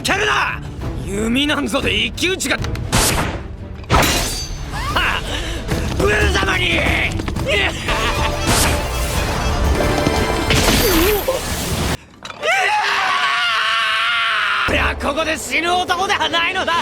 けるな。弓なんぞで一騎打ちが。はっ、ブル様に。俺はここで死ぬ男ではないのだ。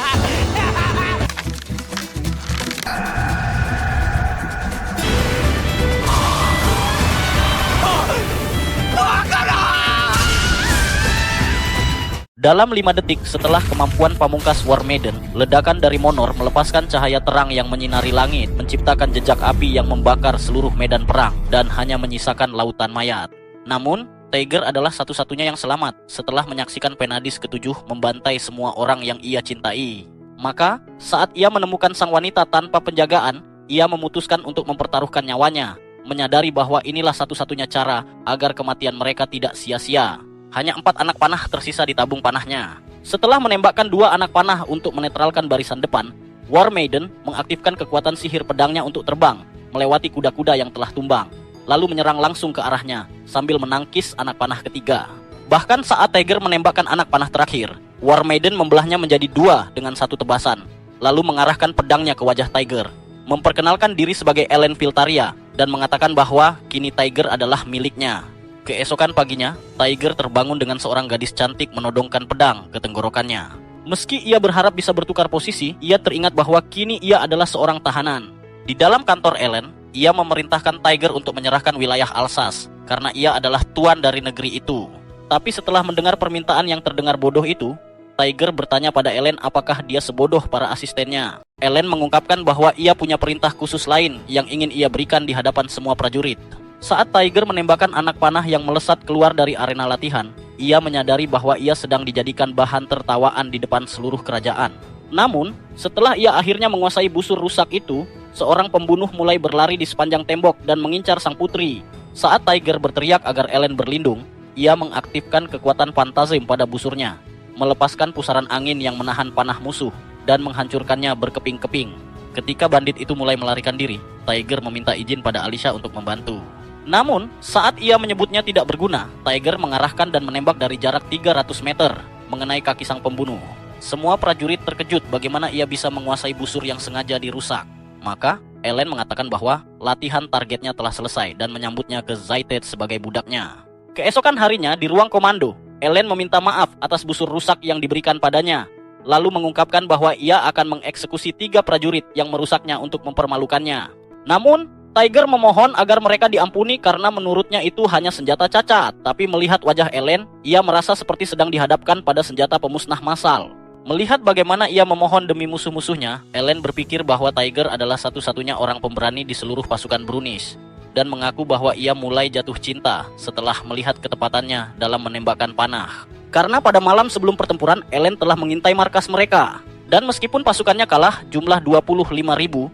Dalam 5 detik setelah kemampuan pamungkas War Maiden, ledakan dari Monor melepaskan cahaya terang yang menyinari langit, menciptakan jejak api yang membakar seluruh medan perang, dan hanya menyisakan lautan mayat. Namun, Tiger adalah satu-satunya yang selamat setelah menyaksikan Penadis ketujuh membantai semua orang yang ia cintai. Maka, saat ia menemukan sang wanita tanpa penjagaan, ia memutuskan untuk mempertaruhkan nyawanya, menyadari bahwa inilah satu-satunya cara agar kematian mereka tidak sia-sia. Hanya 4 anak panah tersisa di tabung panahnya. Setelah menembakkan 2 anak panah untuk menetralkan barisan depan, War Maiden mengaktifkan kekuatan sihir pedangnya untuk terbang, melewati kuda-kuda yang telah tumbang, lalu menyerang langsung ke arahnya, sambil menangkis anak panah ketiga. Bahkan saat Tiger menembakkan anak panah terakhir, War Maiden membelahnya menjadi 2 dengan 1 tebasan, lalu mengarahkan pedangnya ke wajah Tiger, memperkenalkan diri sebagai Ellen Filtaria, dan mengatakan bahwa kini Tiger adalah miliknya. Keesokan paginya, Tiger terbangun dengan seorang gadis cantik menodongkan pedang ke tenggorokannya. Meski ia berharap bisa bertukar posisi, ia teringat bahwa kini ia adalah seorang tahanan. Di dalam kantor Ellen, ia memerintahkan Tiger untuk menyerahkan wilayah Alsace, karena ia adalah tuan dari negeri itu. Tapi setelah mendengar permintaan yang terdengar bodoh itu, Tiger bertanya pada Ellen apakah dia sebodoh para asistennya. Ellen mengungkapkan bahwa ia punya perintah khusus lain yang ingin ia berikan di hadapan semua prajurit. Saat Tiger menembakkan anak panah yang melesat keluar dari arena latihan, ia menyadari bahwa ia sedang dijadikan bahan tertawaan di depan seluruh kerajaan. Namun, setelah ia akhirnya menguasai busur rusak itu, seorang pembunuh mulai berlari di sepanjang tembok dan mengincar sang putri. Saat Tiger berteriak agar Ellen berlindung, ia mengaktifkan kekuatan fantazim pada busurnya, melepaskan pusaran angin yang menahan panah musuh dan menghancurkannya berkeping-keping. Ketika bandit itu mulai melarikan diri, Tiger meminta izin pada Alicia untuk membantu. Namun, saat ia menyebutnya tidak berguna, Tiger mengarahkan dan menembak dari jarak 300 meter, mengenai kaki sang pembunuh. Semua prajurit terkejut bagaimana ia bisa menguasai busur yang sengaja dirusak. Maka, Ellen mengatakan bahwa latihan targetnya telah selesai dan menyambutnya ke Zaitet sebagai budaknya. Keesokan harinya, di ruang komando, Ellen meminta maaf atas busur rusak yang diberikan padanya, lalu mengungkapkan bahwa ia akan mengeksekusi 3 prajurit yang merusaknya untuk mempermalukannya. Namun, Tiger memohon agar mereka diampuni karena menurutnya itu hanya senjata cacat. Tapi melihat wajah Ellen, ia merasa seperti sedang dihadapkan pada senjata pemusnah massal. Melihat bagaimana ia memohon demi musuh-musuhnya, Ellen berpikir bahwa Tiger adalah satu-satunya orang pemberani di seluruh pasukan Brunis, dan mengaku bahwa ia mulai jatuh cinta setelah melihat ketepatannya dalam menembakkan panah. Karena pada malam sebelum pertempuran, Ellen telah mengintai markas mereka. Dan meskipun pasukannya kalah jumlah 25.000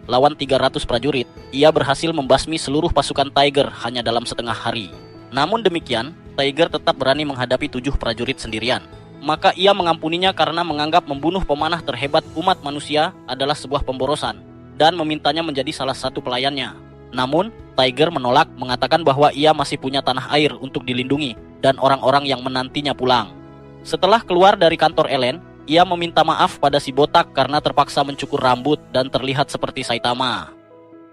lawan 300 prajurit, ia berhasil membasmi seluruh pasukan Tiger hanya dalam setengah hari. Namun demikian, Tiger tetap berani menghadapi 7 prajurit sendirian. Maka ia mengampuninya karena menganggap membunuh pemanah terhebat umat manusia adalah sebuah pemborosan, dan memintanya menjadi salah satu pelayannya. Namun, Tiger menolak, mengatakan bahwa ia masih punya tanah air untuk dilindungi dan orang-orang yang menantinya pulang. Setelah keluar dari kantor Ellen, ia meminta maaf pada si botak karena terpaksa mencukur rambut dan terlihat seperti Saitama.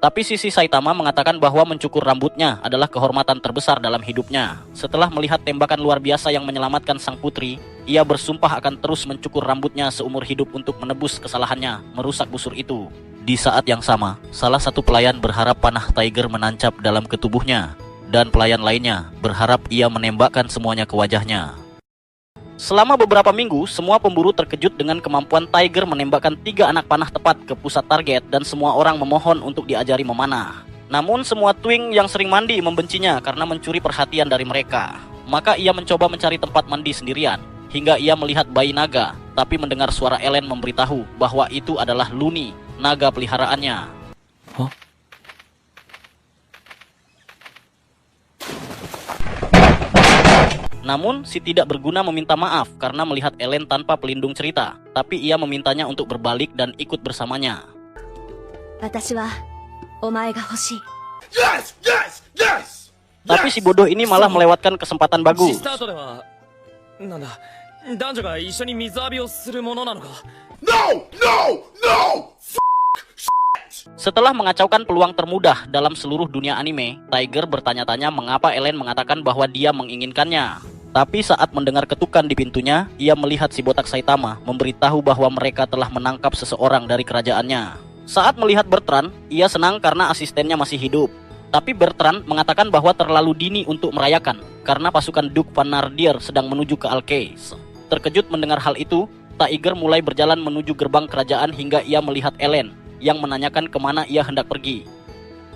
Tapi sisi Saitama mengatakan bahwa mencukur rambutnya adalah kehormatan terbesar dalam hidupnya. Setelah melihat tembakan luar biasa yang menyelamatkan sang putri, ia bersumpah akan terus mencukur rambutnya seumur hidup untuk menebus kesalahannya merusak busur itu. Di saat yang sama, salah satu pelayan berharap panah Tiger menancap dalam ketubuhnya, dan pelayan lainnya berharap ia menembakkan semuanya ke wajahnya. Selama beberapa minggu, semua pemburu terkejut dengan kemampuan Tiger menembakkan 3 anak panah tepat ke pusat target dan semua orang memohon untuk diajari memanah. Namun semua twink yang sering mandi membencinya karena mencuri perhatian dari mereka. Maka ia mencoba mencari tempat mandi sendirian, hingga ia melihat bayi naga, tapi mendengar suara Ellen memberitahu bahwa itu adalah Luni, naga peliharaannya. Hah? Namun, si tidak berguna meminta maaf karena melihat Ellen tanpa pelindung cerita, tapi ia memintanya untuk berbalik dan ikut bersamanya. Tapi si bodoh ini malah melewatkan kesempatan bagus. 男女が一緒に水浴びをするものなのか。 No! No! No! Setelah mengacaukan peluang termudah dalam seluruh dunia anime, Tiger bertanya-tanya mengapa Ellen mengatakan bahwa dia menginginkannya. Tapi saat mendengar ketukan di pintunya, ia melihat si botak Saitama memberitahu bahwa mereka telah menangkap seseorang dari kerajaannya. Saat melihat Bertrand, ia senang karena asistennya masih hidup. Tapi Bertrand mengatakan bahwa terlalu dini untuk merayakan karena pasukan Duke Van Nardier sedang menuju ke Alkes. Terkejut mendengar hal itu, Tiger mulai berjalan menuju gerbang kerajaan hingga ia melihat Ellen yang menanyakan kemana ia hendak pergi.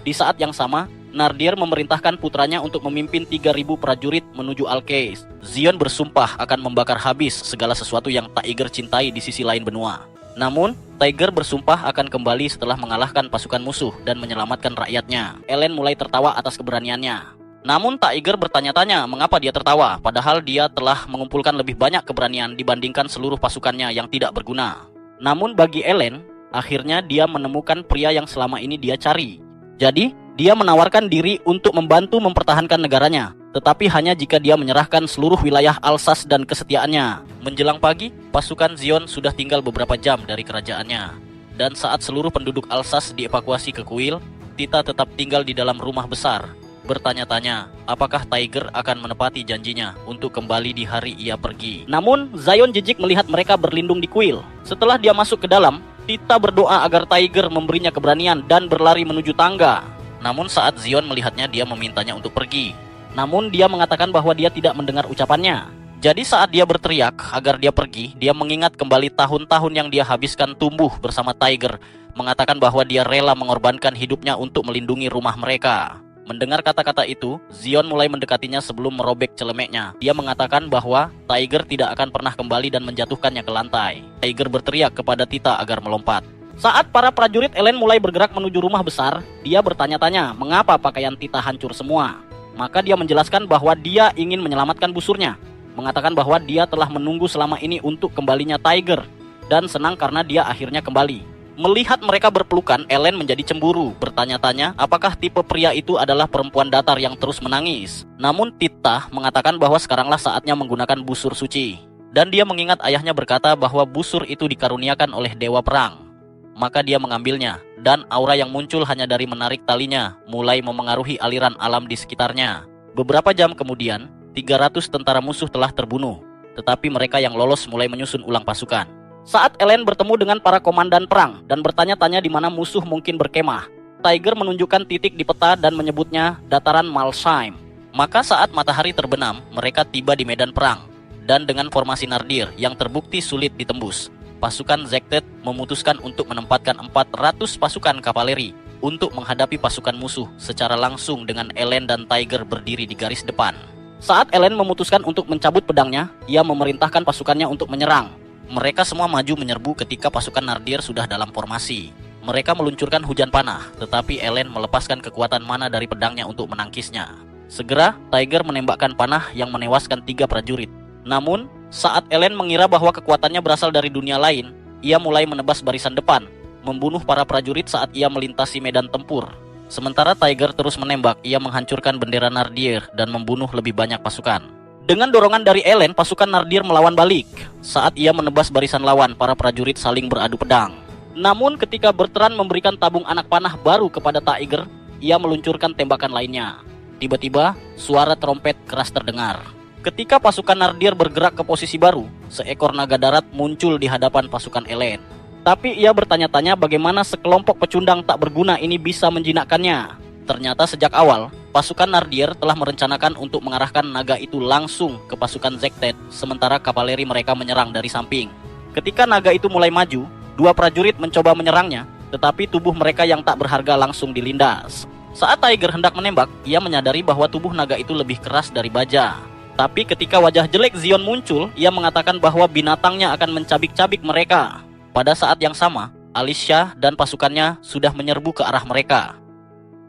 Di saat yang sama, Nardier memerintahkan putranya untuk memimpin 3.000 prajurit menuju Alkes. Zion bersumpah akan membakar habis segala sesuatu yang Tiger cintai di sisi lain benua. Namun, Tiger bersumpah akan kembali setelah mengalahkan pasukan musuh dan menyelamatkan rakyatnya. Ellen mulai tertawa atas keberaniannya. Namun Tiger bertanya-tanya mengapa dia tertawa, padahal dia telah mengumpulkan lebih banyak keberanian dibandingkan seluruh pasukannya yang tidak berguna. Namun bagi Ellen, akhirnya dia menemukan pria yang selama ini dia cari. Jadi, dia menawarkan diri untuk membantu mempertahankan negaranya, tetapi hanya jika dia menyerahkan seluruh wilayah Alsace dan kesetiaannya. Menjelang pagi, pasukan Zion sudah tinggal beberapa jam dari kerajaannya. Dan saat seluruh penduduk Alsace dievakuasi ke kuil, Tita tetap tinggal di dalam rumah besar. Bertanya-tanya, apakah Tiger akan menepati janjinya untuk kembali di hari ia pergi. Namun, Zion jijik melihat mereka berlindung di kuil. Setelah dia masuk ke dalam, Tita berdoa agar Tiger memberinya keberanian dan berlari menuju tangga. Namun saat Zion melihatnya, dia memintanya untuk pergi. Namun dia mengatakan bahwa dia tidak mendengar ucapannya. Jadi saat dia berteriak agar dia pergi, dia mengingat kembali tahun-tahun yang dia habiskan tumbuh bersama Tiger, mengatakan bahwa dia rela mengorbankan hidupnya untuk melindungi rumah mereka. Mendengar kata-kata itu, Zion mulai mendekatinya sebelum merobek celemeknya. Dia mengatakan bahwa Tiger tidak akan pernah kembali dan menjatuhkannya ke lantai. Tiger berteriak kepada Tita agar melompat. Saat para prajurit Ellen mulai bergerak menuju rumah besar, dia bertanya-tanya mengapa pakaian Tita hancur semua. Maka dia menjelaskan bahwa dia ingin menyelamatkan busurnya, mengatakan bahwa dia telah menunggu selama ini untuk kembalinya Tiger, dan senang karena dia akhirnya kembali. Melihat mereka berpelukan, Ellen menjadi cemburu, bertanya-tanya apakah tipe pria itu adalah perempuan datar yang terus menangis. Namun Tita mengatakan bahwa sekaranglah saatnya menggunakan busur suci. Dan dia mengingat ayahnya berkata bahwa busur itu dikaruniakan oleh dewa perang. Maka dia mengambilnya, dan aura yang muncul hanya dari menarik talinya mulai memengaruhi aliran alam di sekitarnya. Beberapa jam kemudian, 300 tentara musuh telah terbunuh, tetapi mereka yang lolos mulai menyusun ulang pasukan. Saat Ellen bertemu dengan para komandan perang dan bertanya-tanya di mana musuh mungkin berkemah, Tiger menunjukkan titik di peta dan menyebutnya dataran Malsheim. Maka saat matahari terbenam, mereka tiba di medan perang. Dan dengan formasi Nardir yang terbukti sulit ditembus, pasukan Zektet memutuskan untuk menempatkan 400 pasukan kavaleri untuk menghadapi pasukan musuh secara langsung dengan Ellen dan Tiger berdiri di garis depan. Saat Ellen memutuskan untuk mencabut pedangnya, ia memerintahkan pasukannya untuk menyerang. Mereka semua maju menyerbu ketika pasukan Nardir sudah dalam formasi. Mereka meluncurkan hujan panah, tetapi Ellen melepaskan kekuatan mana dari pedangnya untuk menangkisnya. Segera, Tiger menembakkan panah yang menewaskan 3 prajurit. Namun, saat Ellen mengira bahwa kekuatannya berasal dari dunia lain, ia mulai menebas barisan depan, membunuh para prajurit saat ia melintasi medan tempur. Sementara Tiger terus menembak, ia menghancurkan bendera Nardir dan membunuh lebih banyak pasukan. Dengan dorongan dari Ellen, pasukan Nardir melawan balik. Saat ia menebas barisan lawan, para prajurit saling beradu pedang. Namun ketika Bertrand memberikan tabung anak panah baru kepada Tiger, ia meluncurkan tembakan lainnya. Tiba-tiba, suara trompet keras terdengar. Ketika pasukan Nardir bergerak ke posisi baru, seekor naga darat muncul di hadapan pasukan Ellen. Tapi ia bertanya-tanya bagaimana sekelompok pecundang tak berguna ini bisa menjinakkannya. Ternyata sejak awal, pasukan Nardir telah merencanakan untuk mengarahkan naga itu langsung ke pasukan Zektet, sementara kavaleri mereka menyerang dari samping. Ketika naga itu mulai maju, 2 prajurit mencoba menyerangnya, tetapi tubuh mereka yang tak berharga langsung dilindas. Saat Tiger hendak menembak, ia menyadari bahwa tubuh naga itu lebih keras dari baja. Tapi ketika wajah jelek Zion muncul, ia mengatakan bahwa binatangnya akan mencabik-cabik mereka. Pada saat yang sama, Alicia dan pasukannya sudah menyerbu ke arah mereka.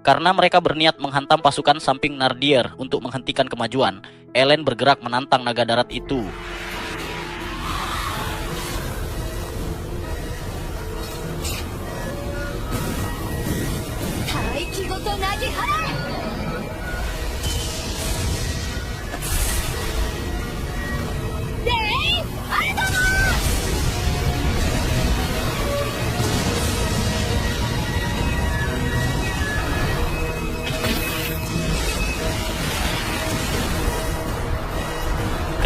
Karena mereka berniat menghantam pasukan samping Nardir untuk menghentikan kemajuan, Ellen bergerak menantang naga darat itu.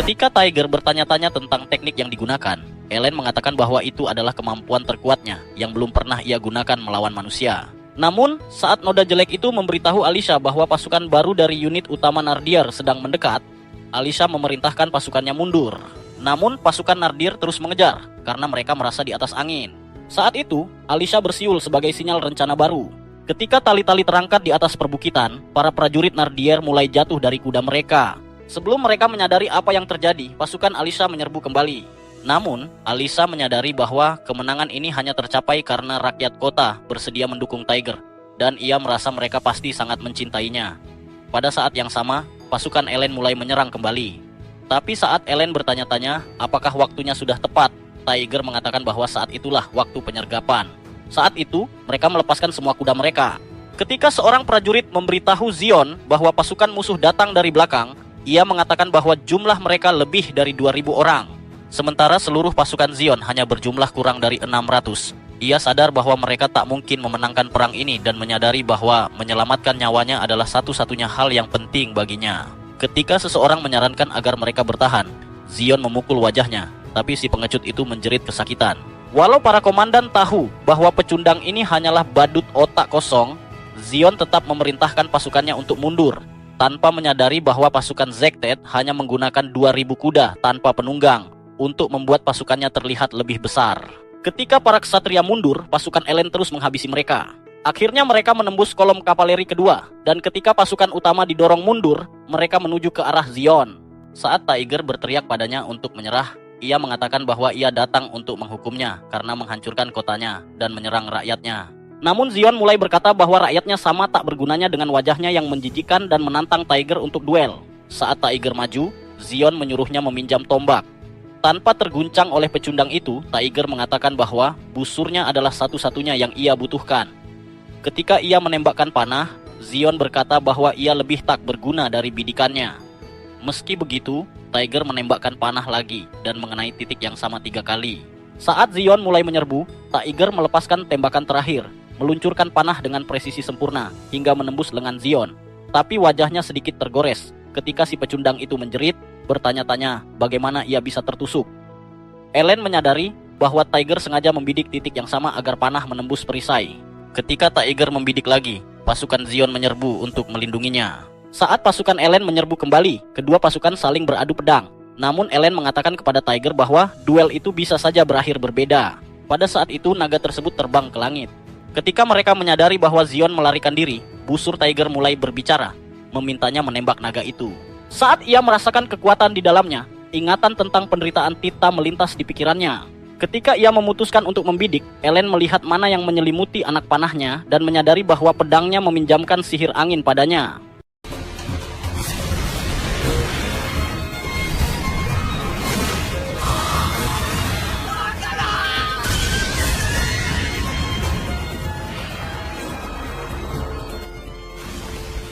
Ketika Tiger bertanya-tanya tentang teknik yang digunakan, Ellen mengatakan bahwa itu adalah kemampuan terkuatnya yang belum pernah ia gunakan melawan manusia. Namun, saat noda jelek itu memberitahu Alicia bahwa pasukan baru dari unit utama Nardir sedang mendekat, Alicia memerintahkan pasukannya mundur. Namun, pasukan Nardir terus mengejar karena mereka merasa di atas angin. Saat itu, Alicia bersiul sebagai sinyal rencana baru. Ketika tali-tali terangkat di atas perbukitan, para prajurit Nardir mulai jatuh dari kuda mereka. Sebelum mereka menyadari apa yang terjadi, pasukan Alicia menyerbu kembali. Namun, Alicia menyadari bahwa kemenangan ini hanya tercapai karena rakyat kota bersedia mendukung Tiger, dan ia merasa mereka pasti sangat mencintainya. Pada saat yang sama, pasukan Ellen mulai menyerang kembali. Tapi saat Ellen bertanya-tanya apakah waktunya sudah tepat, Tiger mengatakan bahwa saat itulah waktu penyergapan. Saat itu, mereka melepaskan semua kuda mereka. Ketika seorang prajurit memberitahu Zion bahwa pasukan musuh datang dari belakang, ia mengatakan bahwa jumlah mereka lebih dari 2.000 orang. Sementara seluruh pasukan Zion hanya berjumlah kurang dari 600. Ia sadar bahwa mereka tak mungkin memenangkan perang ini dan menyadari bahwa menyelamatkan nyawanya adalah satu-satunya hal yang penting baginya. Ketika seseorang menyarankan agar mereka bertahan, Zion memukul wajahnya, tapi si pengecut itu menjerit kesakitan. Walau para komandan tahu bahwa pecundang ini hanyalah badut otak kosong, Zion tetap memerintahkan pasukannya untuk mundur, tanpa menyadari bahwa pasukan Zektet hanya menggunakan 2.000 kuda tanpa penunggang untuk membuat pasukannya terlihat lebih besar. Ketika para ksatria mundur, pasukan Ellen terus menghabisi mereka. Akhirnya mereka menembus kolom kavaleri kedua, dan ketika pasukan utama didorong mundur, mereka menuju ke arah Zion. Saat Tiger berteriak padanya untuk menyerah, ia mengatakan bahwa ia datang untuk menghukumnya karena menghancurkan kotanya dan menyerang rakyatnya. Namun Zion mulai berkata bahwa rakyatnya sama tak bergunanya dengan wajahnya yang menjijikan dan menantang Tiger untuk duel. Saat Tiger maju, Zion menyuruhnya meminjam tombak. Tanpa terguncang oleh pecundang itu, Tiger mengatakan bahwa busurnya adalah satu-satunya yang ia butuhkan. Ketika ia menembakkan panah, Zion berkata bahwa ia lebih tak berguna dari bidikannya. Meski begitu, Tiger menembakkan panah lagi dan mengenai titik yang sama 3 kali. Saat Zion mulai menyerbu, Tiger melepaskan tembakan terakhir, meluncurkan panah dengan presisi sempurna hingga menembus lengan Zion. Tapi wajahnya sedikit tergores ketika si pecundang itu menjerit, bertanya-tanya bagaimana ia bisa tertusuk. Ellen menyadari bahwa Tiger sengaja membidik titik yang sama agar panah menembus perisai. Ketika Tiger membidik lagi, pasukan Zion menyerbu untuk melindunginya. Saat pasukan Ellen menyerbu kembali, kedua pasukan saling beradu pedang. Namun Ellen mengatakan kepada Tiger bahwa duel itu bisa saja berakhir berbeda. Pada saat itu naga tersebut terbang ke langit. Ketika mereka menyadari bahwa Zion melarikan diri, busur Tiger mulai berbicara, memintanya menembak naga itu. Saat ia merasakan kekuatan di dalamnya, ingatan tentang penderitaan Tita melintas di pikirannya. Ketika ia memutuskan untuk membidik, Ellen melihat mana yang menyelimuti anak panahnya dan menyadari bahwa pedangnya meminjamkan sihir angin padanya.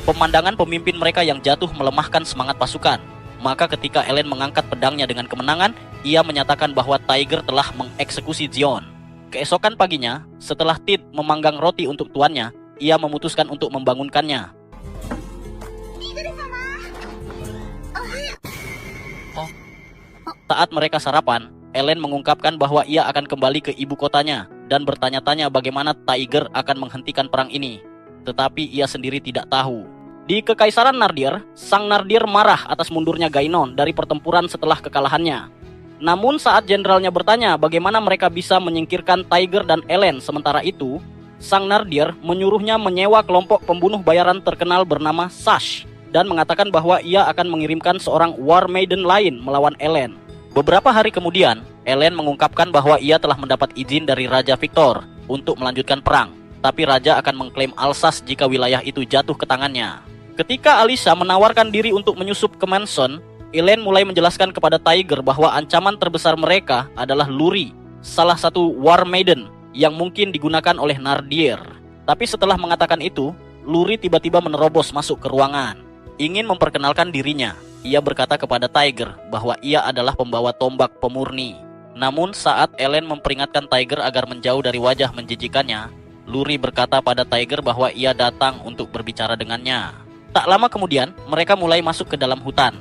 Pemandangan pemimpin mereka yang jatuh melemahkan semangat pasukan. Maka ketika Ellen mengangkat pedangnya dengan kemenangan, ia menyatakan bahwa Tiger telah mengeksekusi Zion. Keesokan paginya, setelah Tit memanggang roti untuk tuannya, ia memutuskan untuk membangunkannya. Saat mereka sarapan, Ellen mengungkapkan bahwa ia akan kembali ke ibu kotanya dan bertanya-tanya bagaimana Tiger akan menghentikan perang ini. Tetapi ia sendiri tidak tahu. Di Kekaisaran Nardir, Sang Nardir marah atas mundurnya Gainon dari pertempuran setelah kekalahannya. Namun saat jenderalnya bertanya bagaimana mereka bisa menyingkirkan Tiger dan Ellen sementara itu, Sang Nardir menyuruhnya menyewa kelompok pembunuh bayaran terkenal bernama Sash dan mengatakan bahwa ia akan mengirimkan seorang War Maiden lain melawan Ellen. Beberapa hari kemudian, Ellen mengungkapkan bahwa ia telah mendapat izin dari Raja Victor untuk melanjutkan perang, tapi Raja akan mengklaim Alsace jika wilayah itu jatuh ke tangannya. Ketika Alicia menawarkan diri untuk menyusup ke Mansion, Ellen mulai menjelaskan kepada Tiger bahwa ancaman terbesar mereka adalah Luri, salah satu War Maiden yang mungkin digunakan oleh Nardir. Tapi setelah mengatakan itu, Luri tiba-tiba menerobos masuk ke ruangan. Ingin memperkenalkan dirinya, ia berkata kepada Tiger bahwa ia adalah pembawa tombak pemurni. Namun saat Ellen memperingatkan Tiger agar menjauh dari wajah menjijikannya, Luri berkata pada Tiger bahwa ia datang untuk berbicara dengannya. Tak lama kemudian, mereka mulai masuk ke dalam hutan.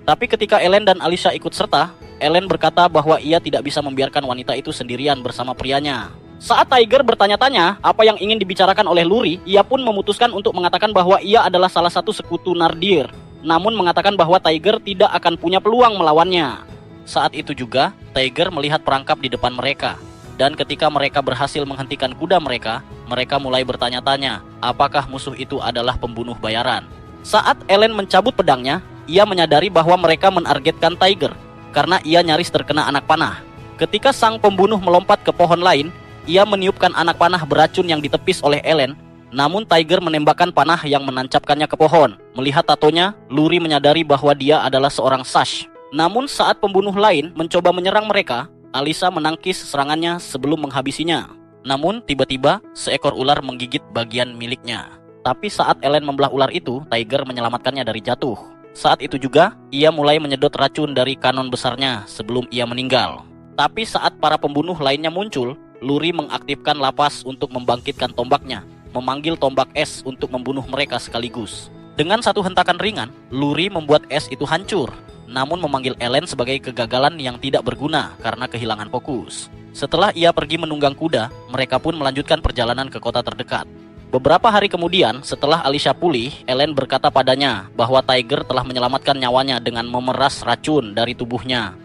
Tapi ketika Ellen dan Alicia ikut serta, Ellen berkata bahwa ia tidak bisa membiarkan wanita itu sendirian bersama prianya. Saat Tiger bertanya-tanya apa yang ingin dibicarakan oleh Luri, ia pun memutuskan untuk mengatakan bahwa ia adalah salah satu sekutu Nardir, namun mengatakan bahwa Tiger tidak akan punya peluang melawannya. Saat itu juga, Tiger melihat perangkap di depan mereka. Dan ketika mereka berhasil menghentikan kuda mereka, mereka mulai bertanya-tanya apakah musuh itu adalah pembunuh bayaran. Saat Ellen mencabut pedangnya, ia menyadari bahwa mereka menargetkan Tiger karena ia nyaris terkena anak panah. Ketika sang pembunuh melompat ke pohon lain, ia meniupkan anak panah beracun yang ditepis oleh Ellen, namun Tiger menembakkan panah yang menancapkannya ke pohon. Melihat tatonya, Luri menyadari bahwa dia adalah seorang Sash. Namun saat pembunuh lain mencoba menyerang mereka, Alicia menangkis serangannya sebelum menghabisinya. Namun tiba-tiba seekor ular menggigit bagian miliknya. Tapi saat Ellen membelah ular itu, Tiger menyelamatkannya dari jatuh. Saat itu juga, ia mulai menyedot racun dari kanon besarnya sebelum ia meninggal. Tapi saat para pembunuh lainnya muncul, Luri mengaktifkan lapas untuk membangkitkan tombaknya, memanggil tombak es untuk membunuh mereka sekaligus. Dengan satu hentakan ringan, Luri membuat es itu hancur, namun memanggil Ellen sebagai kegagalan yang tidak berguna karena kehilangan fokus. Setelah ia pergi menunggang kuda, mereka pun melanjutkan perjalanan ke kota terdekat. Beberapa hari kemudian, setelah Alicia pulih, Ellen berkata padanya bahwa Tiger telah menyelamatkan nyawanya dengan memeras racun dari tubuhnya.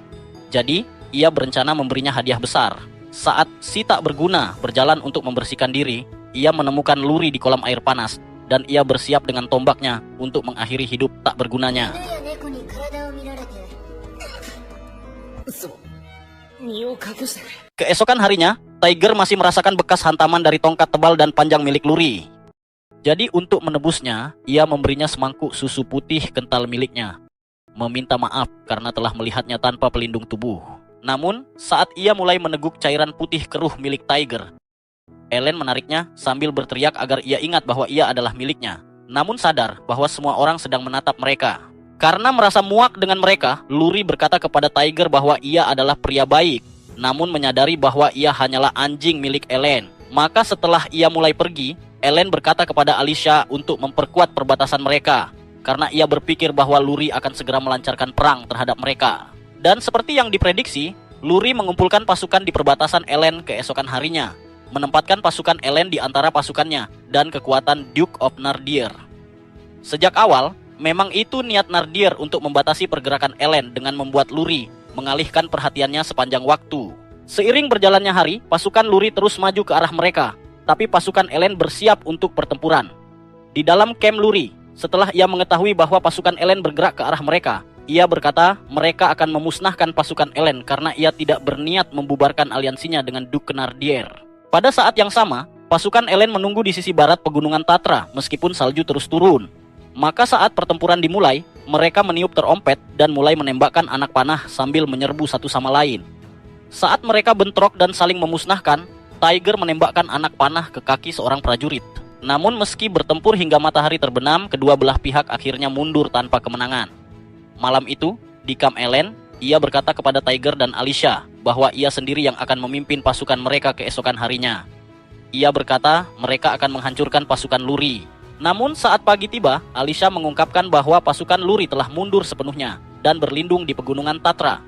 Jadi, ia berencana memberinya hadiah besar. Saat si tak berguna berjalan untuk membersihkan diri, ia menemukan Luri di kolam air panas, dan ia bersiap dengan tombaknya untuk mengakhiri hidup tak bergunanya. Keesokan harinya, Tiger masih merasakan bekas hantaman dari tongkat tebal dan panjang milik Luri. Jadi untuk menebusnya, ia memberinya semangkuk susu putih kental miliknya, meminta maaf karena telah melihatnya tanpa pelindung tubuh. Namun, saat ia mulai meneguk cairan putih keruh milik Tiger, Ellen menariknya sambil berteriak agar ia ingat bahwa ia adalah miliknya. Namun sadar bahwa semua orang sedang menatap mereka. Karena merasa muak dengan mereka, Luri berkata kepada Tiger bahwa ia adalah pria baik, namun menyadari bahwa ia hanyalah anjing milik Ellen. Maka setelah ia mulai pergi, Ellen berkata kepada Alicia untuk memperkuat perbatasan mereka, karena ia berpikir bahwa Luri akan segera melancarkan perang terhadap mereka. Dan seperti yang diprediksi, Luri mengumpulkan pasukan di perbatasan Ellen keesokan harinya, menempatkan pasukan Ellen di antara pasukannya dan kekuatan Duke of Nardir. Sejak awal, memang itu niat Nardir untuk membatasi pergerakan Ellen dengan membuat Luri mengalihkan perhatiannya sepanjang waktu. Seiring berjalannya hari, pasukan Luri terus maju ke arah mereka, tapi pasukan Ellen bersiap untuk pertempuran. Di dalam camp Luri, setelah ia mengetahui bahwa pasukan Ellen bergerak ke arah mereka, ia berkata mereka akan memusnahkan pasukan Ellen karena ia tidak berniat membubarkan aliansinya dengan Duke Nardir. Pada saat yang sama, pasukan Ellen menunggu di sisi barat pegunungan Tatra meskipun salju terus turun. Maka saat pertempuran dimulai, mereka meniup terompet dan mulai menembakkan anak panah sambil menyerbu satu sama lain. Saat mereka bentrok dan saling memusnahkan, Tiger menembakkan anak panah ke kaki seorang prajurit. Namun meski bertempur hingga matahari terbenam, kedua belah pihak akhirnya mundur tanpa kemenangan. Malam itu, di kamp Ellen, ia berkata kepada Tiger dan Alicia bahwa ia sendiri yang akan memimpin pasukan mereka keesokan harinya. Ia berkata mereka akan menghancurkan pasukan Luri. Namun saat pagi tiba, Alicia mengungkapkan bahwa pasukan Luri telah mundur sepenuhnya dan berlindung di pegunungan Tatra.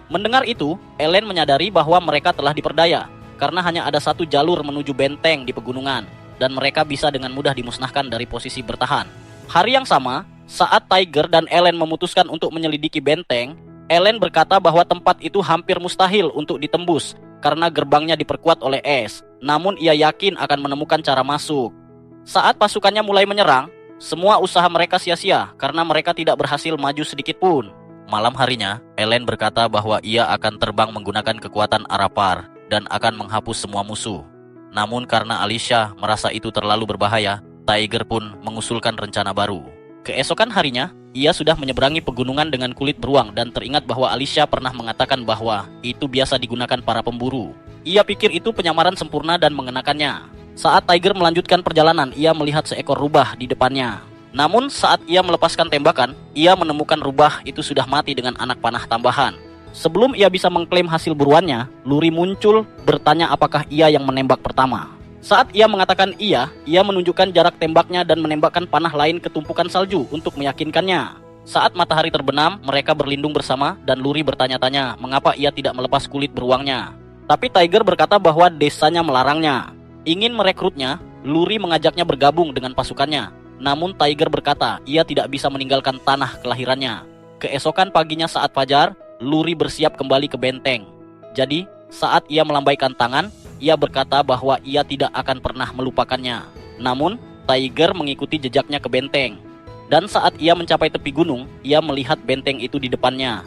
Mendengar itu, Ellen menyadari bahwa mereka telah diperdaya karena hanya ada satu jalur menuju benteng di pegunungan dan mereka bisa dengan mudah dimusnahkan dari posisi bertahan. Hari yang sama, saat Tiger dan Ellen memutuskan untuk menyelidiki benteng, Ellen berkata bahwa tempat itu hampir mustahil untuk ditembus karena gerbangnya diperkuat oleh es. Namun ia yakin akan menemukan cara masuk. Saat pasukannya mulai menyerang, semua usaha mereka sia-sia karena mereka tidak berhasil maju sedikit pun. Malam harinya, Ellen berkata bahwa ia akan terbang menggunakan kekuatan Arapar dan akan menghapus semua musuh. Namun karena Alicia merasa itu terlalu berbahaya, Tiger pun mengusulkan rencana baru. Keesokan harinya, ia sudah menyeberangi pegunungan dengan kulit beruang dan teringat bahwa Alicia pernah mengatakan bahwa itu biasa digunakan para pemburu. Ia pikir itu penyamaran sempurna dan mengenakannya. Saat Tiger melanjutkan perjalanan, ia melihat seekor rubah di depannya. Namun saat ia melepaskan tembakan, ia menemukan rubah itu sudah mati dengan anak panah tambahan. Sebelum ia bisa mengklaim hasil buruannya, Luri muncul bertanya apakah ia yang menembak pertama. Saat ia mengatakan ia menunjukkan jarak tembaknya dan menembakkan panah lain ke tumpukan salju untuk meyakinkannya. Saat matahari terbenam, mereka berlindung bersama dan Luri bertanya-tanya mengapa ia tidak melepas kulit beruangnya. Tapi Tiger berkata bahwa desanya melarangnya. Ingin merekrutnya, Luri mengajaknya bergabung dengan pasukannya. Namun Tiger berkata ia tidak bisa meninggalkan tanah kelahirannya. Keesokan paginya saat fajar, Luri bersiap kembali ke benteng. Jadi, saat ia melambaikan tangan, ia berkata bahwa ia tidak akan pernah melupakannya. Namun, Tiger mengikuti jejaknya ke benteng. Dan saat ia mencapai tepi gunung, ia melihat benteng itu di depannya.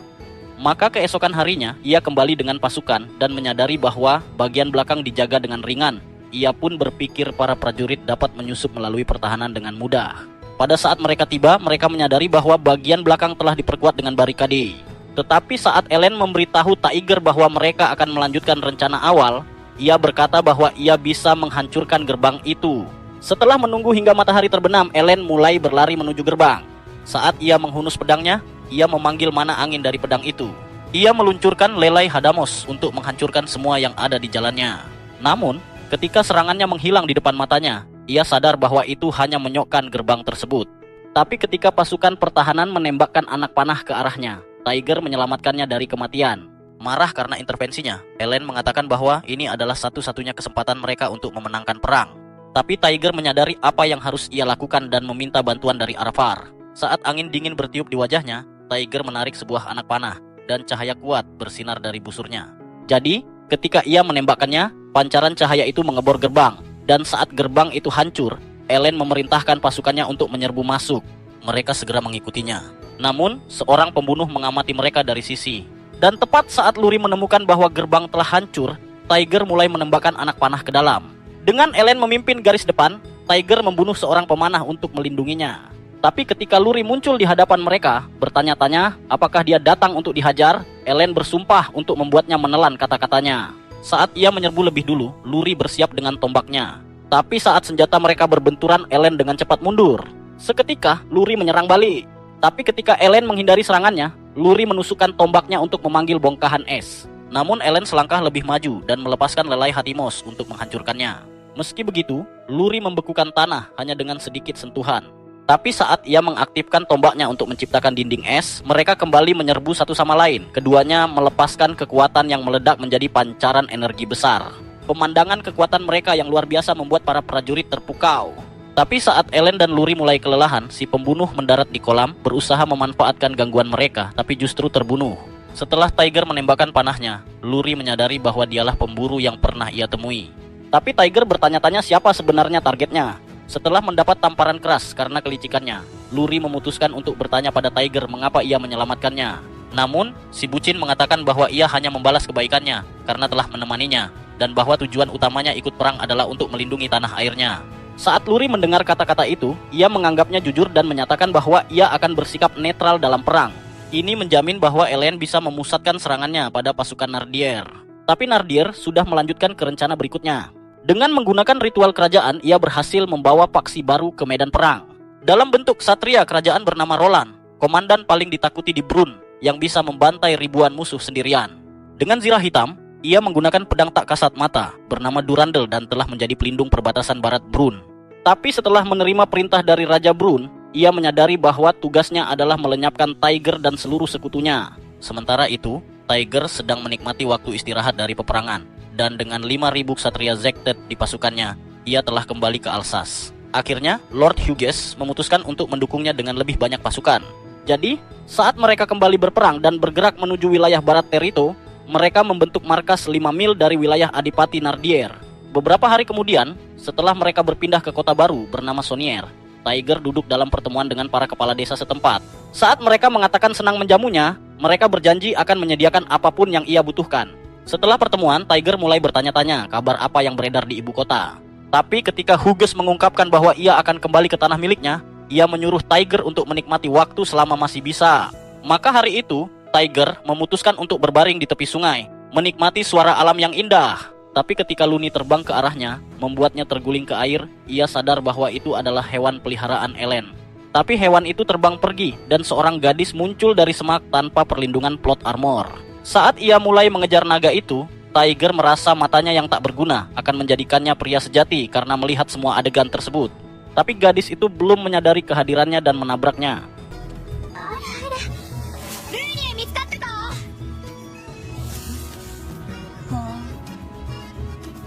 Maka keesokan harinya, ia kembali dengan pasukan dan menyadari bahwa bagian belakang dijaga dengan ringan. Ia pun berpikir para prajurit dapat menyusup melalui pertahanan dengan mudah. Pada saat mereka tiba, mereka menyadari bahwa bagian belakang telah diperkuat dengan barikade. Tetapi saat Ellen memberitahu Tiger bahwa mereka akan melanjutkan rencana awal, ia berkata bahwa ia bisa menghancurkan gerbang itu. Setelah menunggu hingga matahari terbenam, Ellen mulai berlari menuju gerbang. Saat ia menghunus pedangnya, ia memanggil mana angin dari pedang itu. Ia meluncurkan lelai Hadamos untuk menghancurkan semua yang ada di jalannya. Namun, ketika serangannya menghilang di depan matanya, ia sadar bahwa itu hanya menyokkan gerbang tersebut. Tapi ketika pasukan pertahanan menembakkan anak panah ke arahnya, Tiger menyelamatkannya dari kematian. Marah karena intervensinya, Ellen mengatakan bahwa ini adalah satu-satunya kesempatan mereka untuk memenangkan perang. Tapi Tiger menyadari apa yang harus ia lakukan dan meminta bantuan dari Arafar. Saat angin dingin bertiup di wajahnya, Tiger menarik sebuah anak panah dan cahaya kuat bersinar dari busurnya. Jadi, ketika ia menembakkannya, pancaran cahaya itu mengebor gerbang. Dan saat gerbang itu hancur, Ellen memerintahkan pasukannya untuk menyerbu masuk. Mereka segera mengikutinya. Namun, seorang pembunuh mengamati mereka dari sisi. Dan tepat saat Luri menemukan bahwa gerbang telah hancur, Tiger mulai menembakkan anak panah ke dalam. Dengan Ellen memimpin garis depan, Tiger membunuh seorang pemanah untuk melindunginya. Tapi ketika Luri muncul di hadapan mereka, bertanya-tanya apakah dia datang untuk dihajar, Ellen bersumpah untuk membuatnya menelan kata-katanya. Saat ia menyerbu lebih dulu, Luri bersiap dengan tombaknya. Tapi saat senjata mereka berbenturan, Ellen dengan cepat mundur. Seketika, Luri menyerang balik. Tapi ketika Ellen menghindari serangannya, Luri menusukkan tombaknya untuk memanggil bongkahan es. Namun Ellen selangkah lebih maju dan melepaskan lelai Hatimos untuk menghancurkannya. Meski begitu, Luri membekukan tanah hanya dengan sedikit sentuhan. Tapi saat ia mengaktifkan tombaknya untuk menciptakan dinding es, mereka kembali menyerbu satu sama lain. Keduanya melepaskan kekuatan yang meledak menjadi pancaran energi besar. Pemandangan kekuatan mereka yang luar biasa membuat para prajurit terpukau. Tapi saat Ellen dan Luri mulai kelelahan, si pembunuh mendarat di kolam, berusaha memanfaatkan gangguan mereka, tapi justru terbunuh. Setelah Tiger menembakkan panahnya, Luri menyadari bahwa dialah pemburu yang pernah ia temui. Tapi Tiger bertanya-tanya siapa sebenarnya targetnya. Setelah mendapat tamparan keras karena kelicikannya, Luri memutuskan untuk bertanya pada Tiger mengapa ia menyelamatkannya. Namun, si bucin mengatakan bahwa ia hanya membalas kebaikannya karena telah menemaninya, dan bahwa tujuan utamanya ikut perang adalah untuk melindungi tanah airnya. Saat Luri mendengar kata-kata itu, ia menganggapnya jujur dan menyatakan bahwa ia akan bersikap netral dalam perang. Ini menjamin bahwa Ellen bisa memusatkan serangannya pada pasukan Nardier. Tapi Nardier sudah melanjutkan ke rencana berikutnya. Dengan menggunakan ritual kerajaan, ia berhasil membawa paksi baru ke medan perang. Dalam bentuk satria kerajaan bernama Roland, komandan paling ditakuti di Brun, yang bisa membantai ribuan musuh sendirian. Dengan zirah hitam, ia menggunakan pedang tak kasat mata, bernama Durandal dan telah menjadi pelindung perbatasan barat Brun. Tapi setelah menerima perintah dari Raja Brun, ia menyadari bahwa tugasnya adalah melenyapkan Tiger dan seluruh sekutunya. Sementara itu, Tiger sedang menikmati waktu istirahat dari peperangan. Dan dengan 5.000 ksatria Zektet di pasukannya, ia telah kembali ke Alsace. Akhirnya, Lord Hughes memutuskan untuk mendukungnya dengan lebih banyak pasukan. Jadi, saat mereka kembali berperang dan bergerak menuju wilayah barat Terito, mereka membentuk markas 5 mil dari wilayah Adipati Nardier. Beberapa hari kemudian, setelah mereka berpindah ke kota baru bernama Sonier, Tiger duduk dalam pertemuan dengan para kepala desa setempat. Saat mereka mengatakan senang menjamunya, mereka berjanji akan menyediakan apapun yang ia butuhkan. Setelah pertemuan, Tiger mulai bertanya-tanya kabar apa yang beredar di ibu kota. Tapi ketika Hughes mengungkapkan bahwa ia akan kembali ke tanah miliknya, ia menyuruh Tiger untuk menikmati waktu selama masih bisa. Maka hari itu, Tiger memutuskan untuk berbaring di tepi sungai, menikmati suara alam yang indah. Tapi ketika Luni terbang ke arahnya, membuatnya terguling ke air, ia sadar bahwa itu adalah hewan peliharaan Ellen. Tapi hewan itu terbang pergi, dan seorang gadis muncul dari semak tanpa perlindungan plot armor. Saat ia mulai mengejar naga itu, Tiger merasa matanya yang tak berguna akan menjadikannya pria sejati karena melihat semua adegan tersebut. Tapi gadis itu belum menyadari kehadirannya dan menabraknya.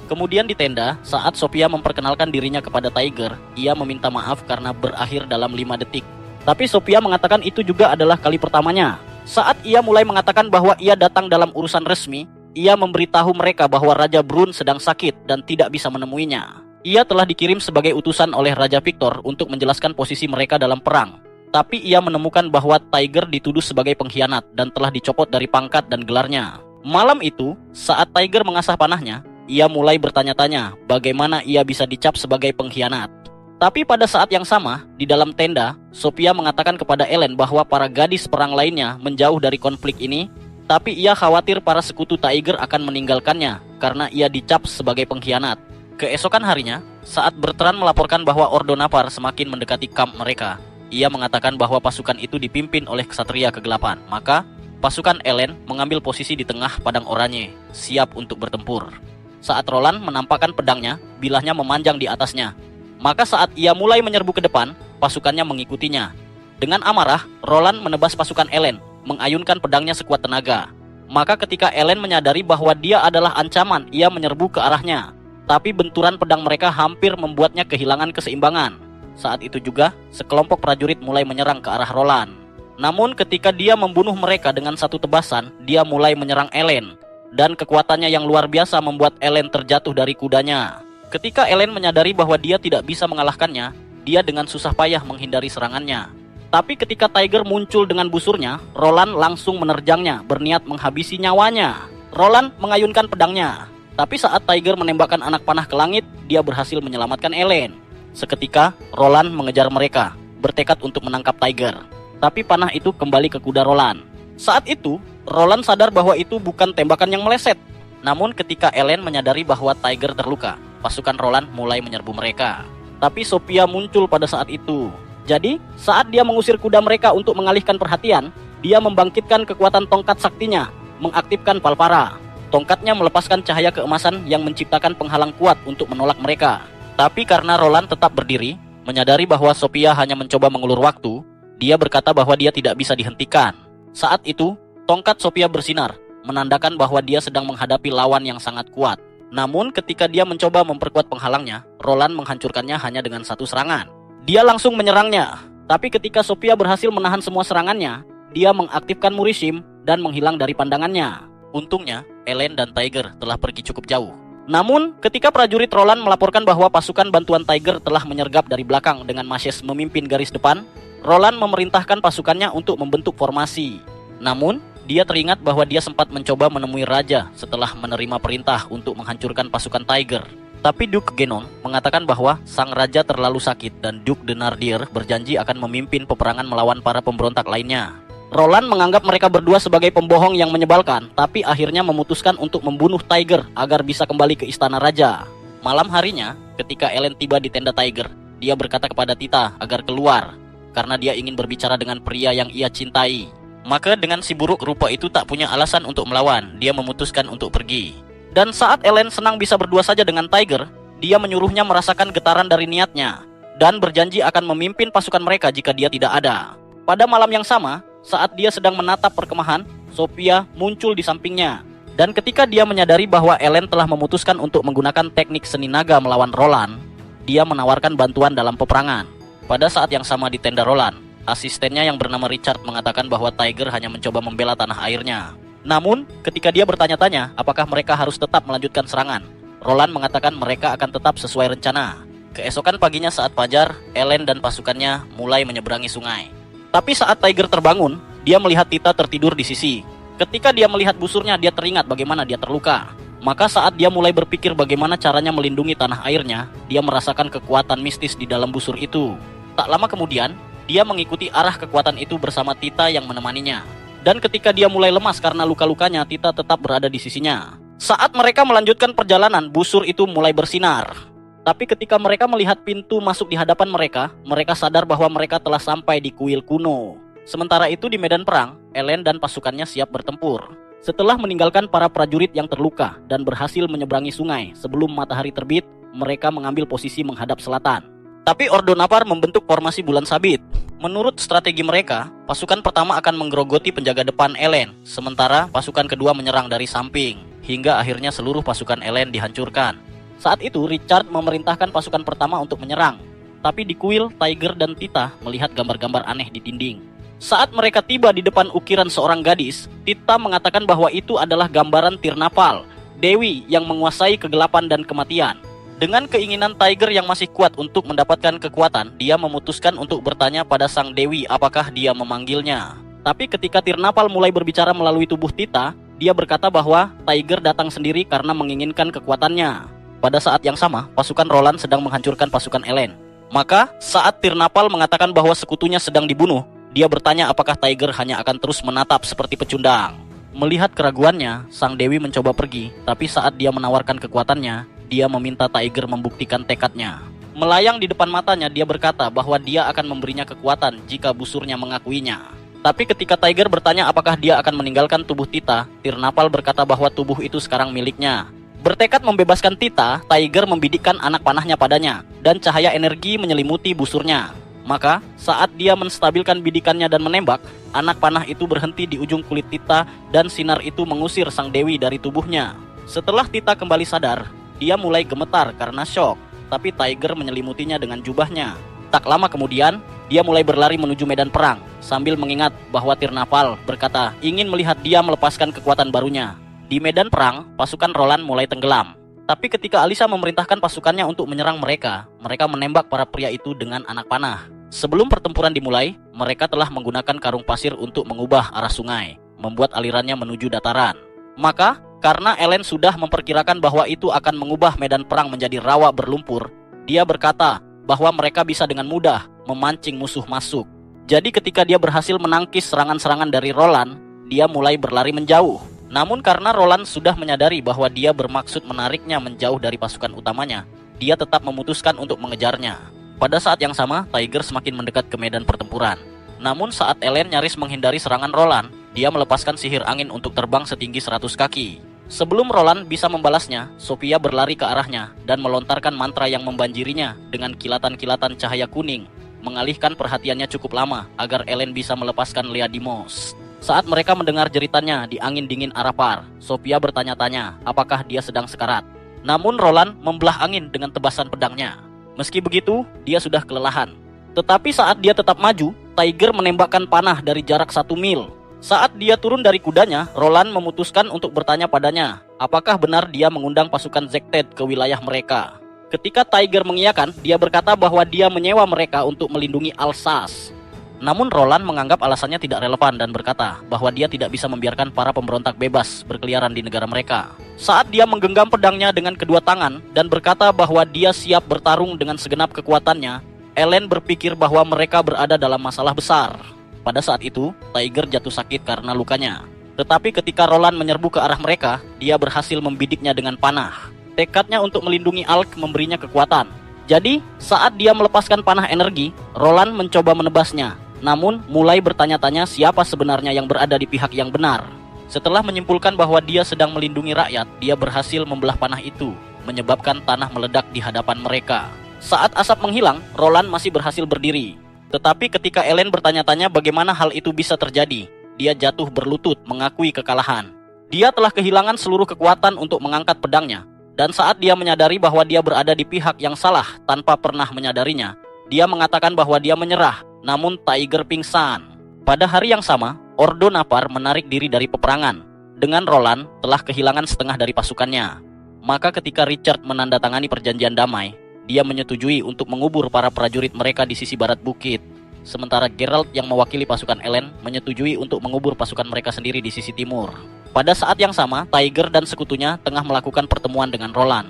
Kemudian di tenda, saat Sophia memperkenalkan dirinya kepada Tiger, ia meminta maaf karena berakhir dalam 5 detik. Tapi Sophia mengatakan itu juga adalah kali pertamanya. Saat ia mulai mengatakan bahwa ia datang dalam urusan resmi, ia memberitahu mereka bahwa Raja Brun sedang sakit dan tidak bisa menemuinya. Ia telah dikirim sebagai utusan oleh Raja Victor untuk menjelaskan posisi mereka dalam perang. Tapi ia menemukan bahwa Tiger dituduh sebagai pengkhianat dan telah dicopot dari pangkat dan gelarnya. Malam itu, saat Tiger mengasah panahnya, ia mulai bertanya-tanya bagaimana ia bisa dicap sebagai pengkhianat. Tapi pada saat yang sama, di dalam tenda, Sophia mengatakan kepada Ellen bahwa para gadis perang lainnya menjauh dari konflik ini, tapi ia khawatir para sekutu Tiger akan meninggalkannya karena ia dicap sebagai pengkhianat. Keesokan harinya, saat Bertrand melaporkan bahwa Ordonapar semakin mendekati kamp mereka, ia mengatakan bahwa pasukan itu dipimpin oleh Ksatria Kegelapan. Maka, pasukan Ellen mengambil posisi di tengah padang oranye, siap untuk bertempur. Saat Roland menampakkan pedangnya, bilahnya memanjang di atasnya. Maka saat ia mulai menyerbu ke depan, pasukannya mengikutinya. Dengan amarah, Roland menebas pasukan Ellen, mengayunkan pedangnya sekuat tenaga. Maka ketika Ellen menyadari bahwa dia adalah ancaman, ia menyerbu ke arahnya. Tapi benturan pedang mereka hampir membuatnya kehilangan keseimbangan. Saat itu juga, sekelompok prajurit mulai menyerang ke arah Roland. Namun ketika dia membunuh mereka dengan satu tebasan, dia mulai menyerang Ellen. Dan kekuatannya yang luar biasa membuat Ellen terjatuh dari kudanya. Ketika Ellen menyadari bahwa dia tidak bisa mengalahkannya, dia dengan susah payah menghindari serangannya. Tapi ketika Tiger muncul dengan busurnya, Roland langsung menerjangnya, berniat menghabisi nyawanya. Roland mengayunkan pedangnya. Tapi saat Tiger menembakkan anak panah ke langit, dia berhasil menyelamatkan Ellen. Seketika, Roland mengejar mereka, bertekad untuk menangkap Tiger. Tapi panah itu kembali ke kuda Roland. Saat itu, Roland sadar bahwa itu bukan tembakan yang meleset. Namun ketika Ellen menyadari bahwa Tiger terluka, pasukan Roland mulai menyerbu mereka. Tapi Sophia muncul pada saat itu. Jadi, saat dia mengusir kuda mereka untuk mengalihkan perhatian, dia membangkitkan kekuatan tongkat saktinya, mengaktifkan Palpara. Tongkatnya melepaskan cahaya keemasan yang menciptakan penghalang kuat untuk menolak mereka. Tapi karena Roland tetap berdiri, menyadari bahwa Sophia hanya mencoba mengulur waktu, dia berkata bahwa dia tidak bisa dihentikan. Saat itu, tongkat Sophia bersinar, menandakan bahwa dia sedang menghadapi lawan yang sangat kuat. Namun ketika dia mencoba memperkuat penghalangnya, Roland menghancurkannya hanya dengan satu serangan. Dia langsung menyerangnya, tapi ketika Sophia berhasil menahan semua serangannya, dia mengaktifkan Murishim dan menghilang dari pandangannya. Untungnya, Ellen dan Tiger telah pergi cukup jauh. Namun, ketika prajurit Roland melaporkan bahwa pasukan bantuan Tiger telah menyergap dari belakang dengan Mashes memimpin garis depan, Roland memerintahkan pasukannya untuk membentuk formasi. Namun, dia teringat bahwa dia sempat mencoba menemui raja setelah menerima perintah untuk menghancurkan pasukan Tiger. Tapi Duke Genon mengatakan bahwa sang raja terlalu sakit dan Duke de Nardier berjanji akan memimpin peperangan melawan para pemberontak lainnya. Roland menganggap mereka berdua sebagai pembohong yang menyebalkan, tapi akhirnya memutuskan untuk membunuh Tiger agar bisa kembali ke istana raja. Malam harinya, ketika Ellen tiba di tenda Tiger, dia berkata kepada Tita agar keluar, karena dia ingin berbicara dengan pria yang ia cintai. Maka dengan si buruk rupa itu tak punya alasan untuk melawan, dia memutuskan untuk pergi. Dan saat Ellen senang bisa berdua saja dengan Tiger, dia menyuruhnya merasakan getaran dari niatnya, dan berjanji akan memimpin pasukan mereka jika dia tidak ada. Pada malam yang sama, saat dia sedang menatap perkemahan, Sophia muncul di sampingnya. Dan ketika dia menyadari bahwa Ellen telah memutuskan untuk menggunakan teknik seni naga melawan Roland, dia menawarkan bantuan dalam peperangan. Pada saat yang sama di tenda Roland, asistennya yang bernama Richard mengatakan bahwa Tiger hanya mencoba membela tanah airnya. Namun, ketika dia bertanya-tanya apakah mereka harus tetap melanjutkan serangan, Roland mengatakan mereka akan tetap sesuai rencana. Keesokan paginya saat fajar, Ellen dan pasukannya mulai menyeberangi sungai. Tapi saat Tiger terbangun, dia melihat Tita tertidur di sisi. Ketika dia melihat busurnya, dia teringat bagaimana dia terluka. Maka saat dia mulai berpikir bagaimana caranya melindungi tanah airnya, dia merasakan kekuatan mistis di dalam busur itu. Tak lama kemudian, dia mengikuti arah kekuatan itu bersama Tita yang menemaninya. Dan ketika dia mulai lemas karena luka-lukanya, Tita tetap berada di sisinya. Saat mereka melanjutkan perjalanan, busur itu mulai bersinar. Tapi ketika mereka melihat pintu masuk di hadapan mereka, mereka sadar bahwa mereka telah sampai di kuil kuno. Sementara itu di medan perang, Ellen dan pasukannya siap bertempur. Setelah meninggalkan para prajurit yang terluka dan berhasil menyeberangi sungai sebelum matahari terbit, mereka mengambil posisi menghadap selatan. Tapi Ordonapar membentuk formasi bulan sabit. Menurut strategi mereka, pasukan pertama akan menggerogoti penjaga depan Ellen, sementara pasukan kedua menyerang dari samping, hingga akhirnya seluruh pasukan Ellen dihancurkan. Saat itu Richard memerintahkan pasukan pertama untuk menyerang. Tapi di kuil, Tiger dan Tita melihat gambar-gambar aneh di dinding. Saat mereka tiba di depan ukiran seorang gadis, Tita mengatakan bahwa itu adalah gambaran Tirnapal, dewi yang menguasai kegelapan dan kematian. Dengan keinginan Tiger yang masih kuat untuk mendapatkan kekuatan, dia memutuskan untuk bertanya pada sang dewi apakah dia memanggilnya. Tapi ketika Tirnapal mulai berbicara melalui tubuh Tita, dia berkata bahwa Tiger datang sendiri karena menginginkan kekuatannya. Pada saat yang sama, pasukan Roland sedang menghancurkan pasukan Elen. Maka, saat Tirnapal mengatakan bahwa sekutunya sedang dibunuh, dia bertanya apakah Tiger hanya akan terus menatap seperti pecundang. Melihat keraguannya, sang dewi mencoba pergi, tapi saat dia menawarkan kekuatannya, dia meminta Tiger membuktikan tekadnya. Melayang di depan matanya, dia berkata bahwa dia akan memberinya kekuatan jika busurnya mengakuinya. Tapi ketika Tiger bertanya apakah dia akan meninggalkan tubuh Tita, Tirnapal berkata bahwa tubuh itu sekarang miliknya. Bertekad membebaskan Tita, Tiger membidikkan anak panahnya padanya, dan cahaya energi menyelimuti busurnya. Maka, saat dia menstabilkan bidikannya dan menembak, anak panah itu berhenti di ujung kulit Tita dan sinar itu mengusir sang dewi dari tubuhnya. Setelah Tita kembali sadar, dia mulai gemetar karena syok, tapi Tiger menyelimutinya dengan jubahnya. Tak lama kemudian, dia mulai berlari menuju medan perang, sambil mengingat bahwa Tirnapal berkata ingin melihat dia melepaskan kekuatan barunya. Di medan perang, pasukan Roland mulai tenggelam. Tapi ketika Alisa memerintahkan pasukannya untuk menyerang mereka, mereka menembak para pria itu dengan anak panah. Sebelum pertempuran dimulai, mereka telah menggunakan karung pasir untuk mengubah arah sungai, membuat alirannya menuju dataran. Maka, karena Ellen sudah memperkirakan bahwa itu akan mengubah medan perang menjadi rawa berlumpur, dia berkata bahwa mereka bisa dengan mudah memancing musuh masuk. Jadi ketika dia berhasil menangkis serangan-serangan dari Roland, dia mulai berlari menjauh. Namun karena Roland sudah menyadari bahwa dia bermaksud menariknya menjauh dari pasukan utamanya, dia tetap memutuskan untuk mengejarnya. Pada saat yang sama, Tiger semakin mendekat ke medan pertempuran. Namun saat Ellen nyaris menghindari serangan Roland, dia melepaskan sihir angin untuk terbang setinggi 100 kaki. Sebelum Roland bisa membalasnya, Sophia berlari ke arahnya dan melontarkan mantra yang membanjirinya dengan kilatan-kilatan cahaya kuning, mengalihkan perhatiannya cukup lama agar Ellen bisa melepaskan Leadimos. Saat mereka mendengar jeritannya di angin dingin Arapar, Sophia bertanya-tanya apakah dia sedang sekarat. Namun Roland membelah angin dengan tebasan pedangnya. Meski begitu, dia sudah kelelahan. Tetapi saat dia tetap maju, Tiger menembakkan panah dari jarak 1 mil. Saat dia turun dari kudanya, Roland memutuskan untuk bertanya padanya apakah benar dia mengundang pasukan Zekted ke wilayah mereka. Ketika Tiger mengiyakan, dia berkata bahwa dia menyewa mereka untuk melindungi Alsace. Namun Roland menganggap alasannya tidak relevan dan berkata bahwa dia tidak bisa membiarkan para pemberontak bebas berkeliaran di negara mereka. Saat dia menggenggam pedangnya dengan kedua tangan dan berkata bahwa dia siap bertarung dengan segenap kekuatannya, Ellen berpikir bahwa mereka berada dalam masalah besar. Pada saat itu, Tiger jatuh sakit karena lukanya. Tetapi ketika Roland menyerbu ke arah mereka, dia berhasil membidiknya dengan panah. Tekadnya untuk melindungi Alk memberinya kekuatan. Jadi, saat dia melepaskan panah energi, Roland mencoba menebasnya. Namun, mulai bertanya-tanya siapa sebenarnya yang berada di pihak yang benar. Setelah menyimpulkan bahwa dia sedang melindungi rakyat, dia berhasil membelah panah itu, menyebabkan tanah meledak di hadapan mereka. Saat asap menghilang, Roland masih berhasil berdiri. Tetapi ketika Ellen bertanya-tanya bagaimana hal itu bisa terjadi, dia jatuh berlutut mengakui kekalahan. Dia telah kehilangan seluruh kekuatan untuk mengangkat pedangnya. Dan saat dia menyadari bahwa dia berada di pihak yang salah tanpa pernah menyadarinya, dia mengatakan bahwa dia menyerah. Namun Tiger pingsan. Pada hari yang sama, Ordo Napar menarik diri dari peperangan. Dengan Roland telah kehilangan setengah dari pasukannya. Maka ketika Richard menandatangani perjanjian damai, dia menyetujui untuk mengubur para prajurit mereka di sisi barat bukit. Sementara Geralt yang mewakili pasukan Ellen menyetujui untuk mengubur pasukan mereka sendiri di sisi timur. Pada saat yang sama, Tiger dan sekutunya tengah melakukan pertemuan dengan Roland.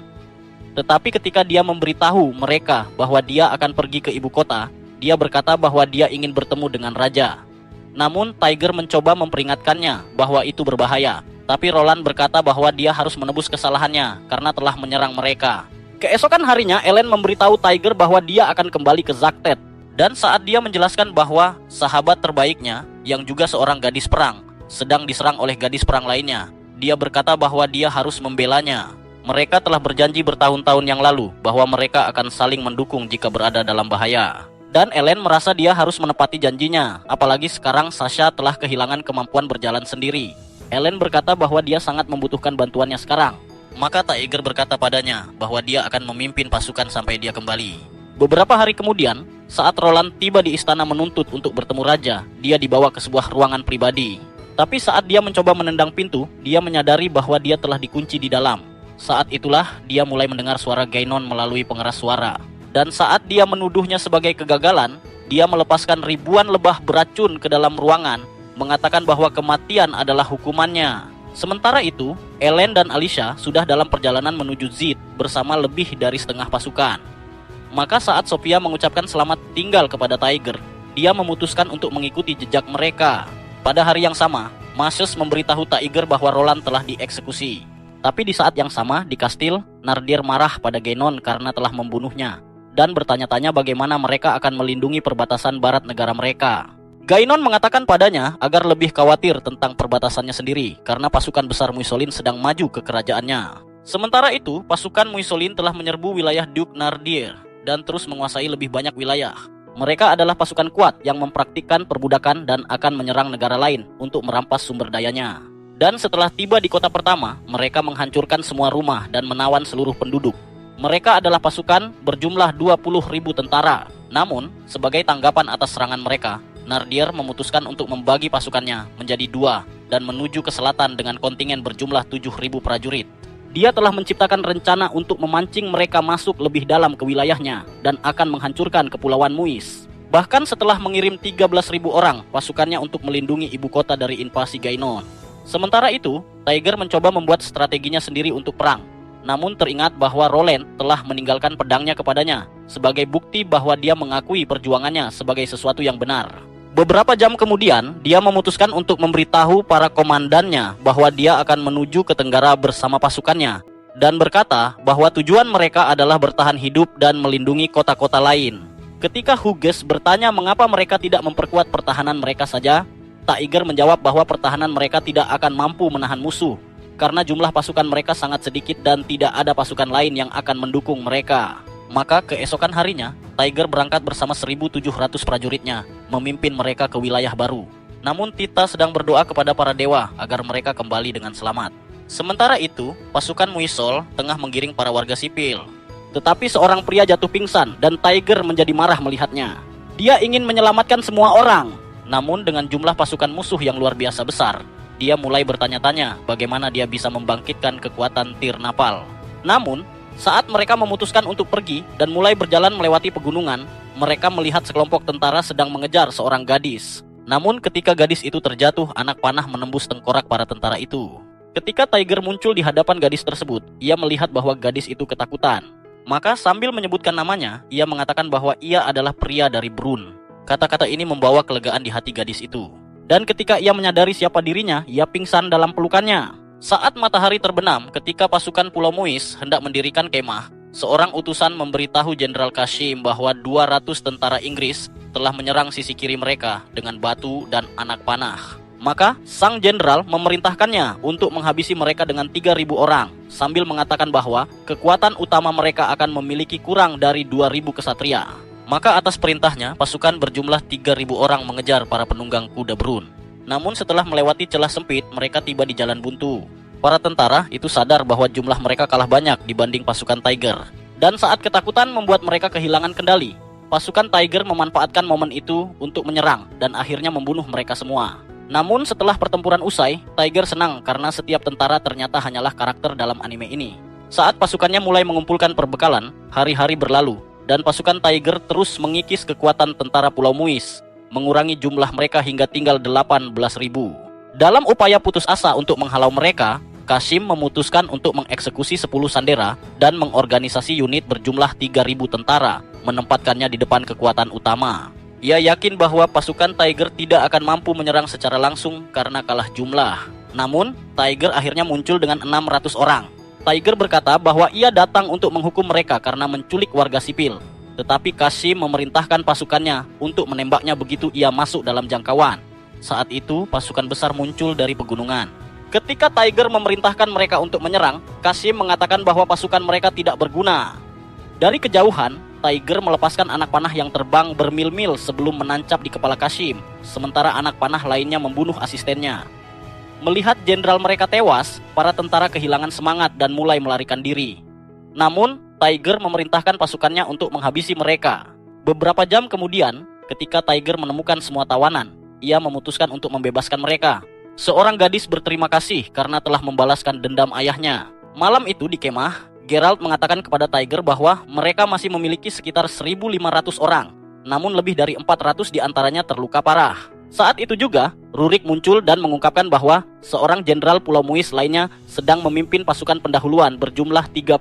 Tetapi ketika dia memberitahu mereka bahwa dia akan pergi ke ibu kota, dia berkata bahwa dia ingin bertemu dengan raja. Namun Tiger mencoba memperingatkannya bahwa itu berbahaya. Tapi Roland berkata bahwa dia harus menebus kesalahannya karena telah menyerang mereka. Keesokan harinya, Ellen memberitahu Tiger bahwa dia akan kembali ke Zaktet. Dan saat dia menjelaskan bahwa sahabat terbaiknya, yang juga seorang gadis perang, sedang diserang oleh gadis perang lainnya, dia berkata bahwa dia harus membelanya. Mereka telah berjanji bertahun-tahun yang lalu bahwa mereka akan saling mendukung jika berada dalam bahaya. Dan Ellen merasa dia harus menepati janjinya, apalagi sekarang Sasha telah kehilangan kemampuan berjalan sendiri. Ellen berkata bahwa dia sangat membutuhkan bantuannya sekarang. Maka Tiger berkata padanya bahwa dia akan memimpin pasukan sampai dia kembali. Beberapa hari kemudian, saat Roland tiba di istana menuntut untuk bertemu raja, dia dibawa ke sebuah ruangan pribadi. Tapi saat dia mencoba menendang pintu, dia menyadari bahwa dia telah dikunci di dalam. Saat itulah dia mulai mendengar suara Gainon melalui pengeras suara. Dan saat dia menuduhnya sebagai kegagalan, dia melepaskan ribuan lebah beracun ke dalam ruangan, mengatakan bahwa kematian adalah hukumannya. Sementara itu, Ellen dan Alicia sudah dalam perjalanan menuju Zid bersama lebih dari setengah pasukan. Maka saat Sophia mengucapkan selamat tinggal kepada Tiger, dia memutuskan untuk mengikuti jejak mereka. Pada hari yang sama, Marcius memberitahu Tiger bahwa Roland telah dieksekusi. Tapi di saat yang sama, di kastil, Nardir marah pada Gainon karena telah membunuhnya, dan bertanya-tanya bagaimana mereka akan melindungi perbatasan barat negara mereka. Gainon mengatakan padanya agar lebih khawatir tentang perbatasannya sendiri karena pasukan besar Muisolin sedang maju ke kerajaannya. Sementara itu, pasukan Muisolin telah menyerbu wilayah Duke Nardir dan terus menguasai lebih banyak wilayah. Mereka adalah pasukan kuat yang mempraktikkan perbudakan dan akan menyerang negara lain untuk merampas sumber dayanya. Dan setelah tiba di kota pertama, mereka menghancurkan semua rumah dan menawan seluruh penduduk. Mereka adalah pasukan berjumlah 20.000 tentara. Namun, sebagai tanggapan atas serangan mereka, Nardir memutuskan untuk membagi pasukannya menjadi dua dan menuju ke selatan dengan kontingen berjumlah 7.000 prajurit. Dia telah menciptakan rencana untuk memancing mereka masuk lebih dalam ke wilayahnya dan akan menghancurkan kepulauan Muis. Bahkan setelah mengirim 13.000 orang pasukannya untuk melindungi ibu kota dari invasi Gainon. Sementara itu, Tiger mencoba membuat strateginya sendiri untuk perang. Namun teringat bahwa Roland telah meninggalkan pedangnya kepadanya sebagai bukti bahwa dia mengakui perjuangannya sebagai sesuatu yang benar. Beberapa jam kemudian, dia memutuskan untuk memberitahu para komandannya bahwa dia akan menuju ke Tenggara bersama pasukannya dan berkata bahwa tujuan mereka adalah bertahan hidup dan melindungi kota-kota lain. Ketika Hughes bertanya mengapa mereka tidak memperkuat pertahanan mereka saja, Tiger menjawab bahwa pertahanan mereka tidak akan mampu menahan musuh karena jumlah pasukan mereka sangat sedikit dan tidak ada pasukan lain yang akan mendukung mereka. Maka keesokan harinya, Tiger berangkat bersama 1.700 prajuritnya, memimpin mereka ke wilayah baru. Namun Tita sedang berdoa kepada para dewa agar mereka kembali dengan selamat. Sementara itu, pasukan Muisol tengah menggiring para warga sipil. Tetapi seorang pria jatuh pingsan dan Tiger menjadi marah melihatnya. Dia ingin menyelamatkan semua orang. Namun dengan jumlah pasukan musuh yang luar biasa besar, dia mulai bertanya-tanya bagaimana dia bisa membangkitkan kekuatan tir napal. Namun, saat mereka memutuskan untuk pergi dan mulai berjalan melewati pegunungan, mereka melihat sekelompok tentara sedang mengejar seorang gadis. Namun ketika gadis itu terjatuh, anak panah menembus tengkorak para tentara itu. Ketika Tiger muncul di hadapan gadis tersebut, ia melihat bahwa gadis itu ketakutan. Maka sambil menyebutkan namanya, ia mengatakan bahwa ia adalah pria dari Brun. Kata-kata ini membawa kelegaan di hati gadis itu. Dan ketika ia menyadari siapa dirinya, ia pingsan dalam pelukannya. Saat matahari terbenam ketika pasukan Pulau Muis hendak mendirikan kemah, seorang utusan memberitahu Jenderal Kashim bahwa 200 tentara Inggris telah menyerang sisi kiri mereka dengan batu dan anak panah. Maka sang jenderal memerintahkannya untuk menghabisi mereka dengan 3.000 orang sambil mengatakan bahwa kekuatan utama mereka akan memiliki kurang dari 2.000 kesatria. Maka atas perintahnya pasukan berjumlah 3.000 orang mengejar para penunggang kuda Brun. Namun setelah melewati celah sempit, mereka tiba di jalan buntu. Para tentara itu sadar bahwa jumlah mereka kalah banyak dibanding pasukan Tiger. Dan saat ketakutan membuat mereka kehilangan kendali, pasukan Tiger memanfaatkan momen itu untuk menyerang dan akhirnya membunuh mereka semua. Namun setelah pertempuran usai, Tiger senang karena setiap tentara ternyata hanyalah karakter dalam anime ini. Saat pasukannya mulai mengumpulkan perbekalan, hari-hari berlalu dan pasukan Tiger terus mengikis kekuatan tentara Pulau Muis, mengurangi jumlah mereka hingga tinggal 18.000. Dalam upaya putus asa untuk menghalau mereka, Kashim memutuskan untuk mengeksekusi 10 sandera dan mengorganisasi unit berjumlah 3.000 tentara, menempatkannya di depan kekuatan utama. Ia yakin bahwa pasukan Tiger tidak akan mampu menyerang secara langsung karena kalah jumlah. Namun, Tiger akhirnya muncul dengan 600 orang. Tiger berkata bahwa ia datang untuk menghukum mereka karena menculik warga sipil. Tetapi Kashim memerintahkan pasukannya untuk menembaknya begitu ia masuk dalam jangkauan. Saat itu pasukan besar muncul dari pegunungan. Ketika Tiger memerintahkan mereka untuk menyerang, Kashim mengatakan bahwa pasukan mereka tidak berguna. Dari kejauhan, Tiger melepaskan anak panah yang terbang bermil-mil sebelum menancap di kepala Kashim, sementara anak panah lainnya membunuh asistennya. Melihat jenderal mereka tewas, para tentara kehilangan semangat dan mulai melarikan diri. Namun, Tiger memerintahkan pasukannya untuk menghabisi mereka. Beberapa jam kemudian, ketika Tiger menemukan semua tawanan, ia memutuskan untuk membebaskan mereka. Seorang gadis berterima kasih karena telah membalaskan dendam ayahnya. Malam itu di kemah, Geralt mengatakan kepada Tiger bahwa mereka masih memiliki sekitar 1.500 orang, namun lebih dari 400 diantaranya terluka parah. Saat itu juga, Rurik muncul dan mengungkapkan bahwa seorang jenderal Pulau Muis lainnya sedang memimpin pasukan pendahuluan berjumlah 30.000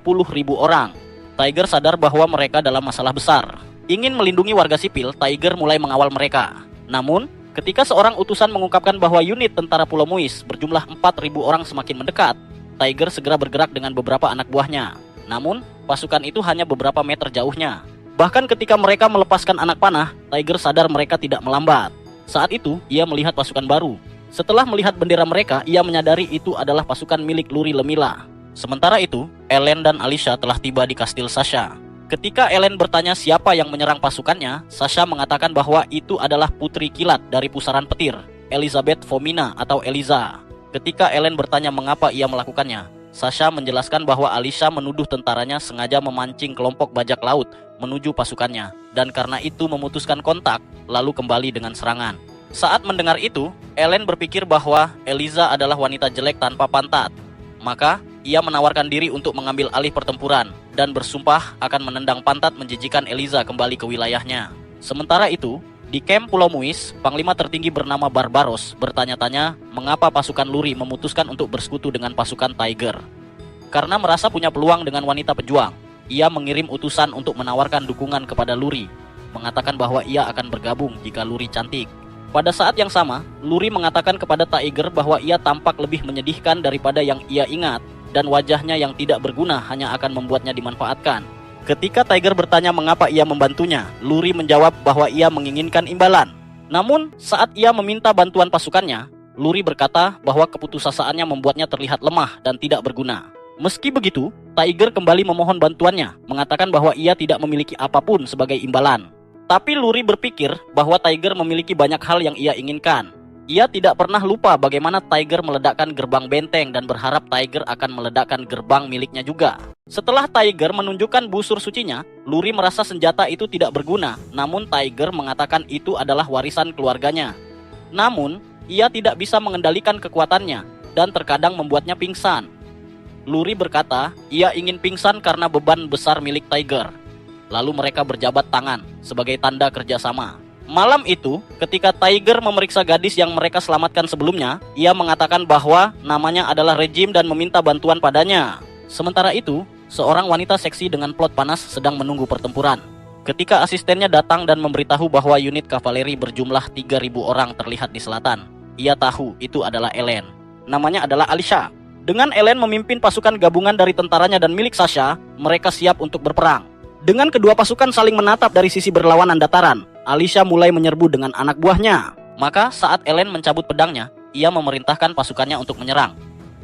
orang. Tiger sadar bahwa mereka dalam masalah besar. Ingin melindungi warga sipil, Tiger mulai mengawal mereka. Namun, ketika seorang utusan mengungkapkan bahwa unit tentara Pulau Muis berjumlah 4.000 orang semakin mendekat, Tiger segera bergerak dengan beberapa anak buahnya. Namun, pasukan itu hanya beberapa meter jauhnya. Bahkan ketika mereka melepaskan anak panah, Tiger sadar mereka tidak melambat. Saat itu, ia melihat pasukan baru. Setelah melihat bendera mereka, ia menyadari itu adalah pasukan milik Luri Lemila. Sementara itu, Ellen dan Alicia telah tiba di kastil Sasha. Ketika Ellen bertanya siapa yang menyerang pasukannya, Sasha mengatakan bahwa itu adalah putri kilat dari pusaran petir, Elizabeth Fomina atau Eliza. Ketika Ellen bertanya mengapa ia melakukannya, Sasha menjelaskan bahwa Alicia menuduh tentaranya sengaja memancing kelompok bajak laut menuju pasukannya, dan karena itu memutuskan kontak, lalu kembali dengan serangan. Saat mendengar itu, Ellen berpikir bahwa Eliza adalah wanita jelek tanpa pantat. Maka, ia menawarkan diri untuk mengambil alih pertempuran dan bersumpah akan menendang pantat menjijikan Eliza kembali ke wilayahnya. Sementara itu, di kamp Pulau Muis, Panglima tertinggi bernama Barbaros bertanya-tanya mengapa pasukan Luri memutuskan untuk bersekutu dengan pasukan Tiger. Karena merasa punya peluang dengan wanita pejuang, ia mengirim utusan untuk menawarkan dukungan kepada Luri, mengatakan bahwa ia akan bergabung jika Luri cantik. Pada saat yang sama, Luri mengatakan kepada Tiger bahwa ia tampak lebih menyedihkan daripada yang ia ingat, dan wajahnya yang tidak berguna hanya akan membuatnya dimanfaatkan. Ketika Tiger bertanya mengapa ia membantunya, Luri menjawab bahwa ia menginginkan imbalan. Namun, saat ia meminta bantuan pasukannya, Luri berkata bahwa keputusasaan membuatnya terlihat lemah dan tidak berguna. Meski begitu, Tiger kembali memohon bantuannya, mengatakan bahwa ia tidak memiliki apapun sebagai imbalan. Tapi Luri berpikir bahwa Tiger memiliki banyak hal yang ia inginkan. Ia tidak pernah lupa bagaimana Tiger meledakkan gerbang benteng dan berharap Tiger akan meledakkan gerbang miliknya juga. Setelah Tiger menunjukkan busur sucinya, Luri merasa senjata itu tidak berguna, namun Tiger mengatakan itu adalah warisan keluarganya. Namun, ia tidak bisa mengendalikan kekuatannya dan terkadang membuatnya pingsan. Luri berkata, ia ingin pingsan karena beban besar milik Tiger. Lalu mereka berjabat tangan sebagai tanda kerjasama. Malam itu, ketika Tiger memeriksa gadis yang mereka selamatkan sebelumnya, ia mengatakan bahwa namanya adalah Regime dan meminta bantuan padanya. Sementara itu, seorang wanita seksi dengan plot panas sedang menunggu pertempuran. Ketika asistennya datang dan memberitahu bahwa unit kavaleri berjumlah 3.000 orang terlihat di selatan, ia tahu itu adalah Ellen. Namanya adalah Alicia. Dengan Ellen memimpin pasukan gabungan dari tentaranya dan milik Sasha, mereka siap untuk berperang. Dengan kedua pasukan saling menatap dari sisi berlawanan dataran, Alicia mulai menyerbu dengan anak buahnya. Maka saat Ellen mencabut pedangnya, ia memerintahkan pasukannya untuk menyerang.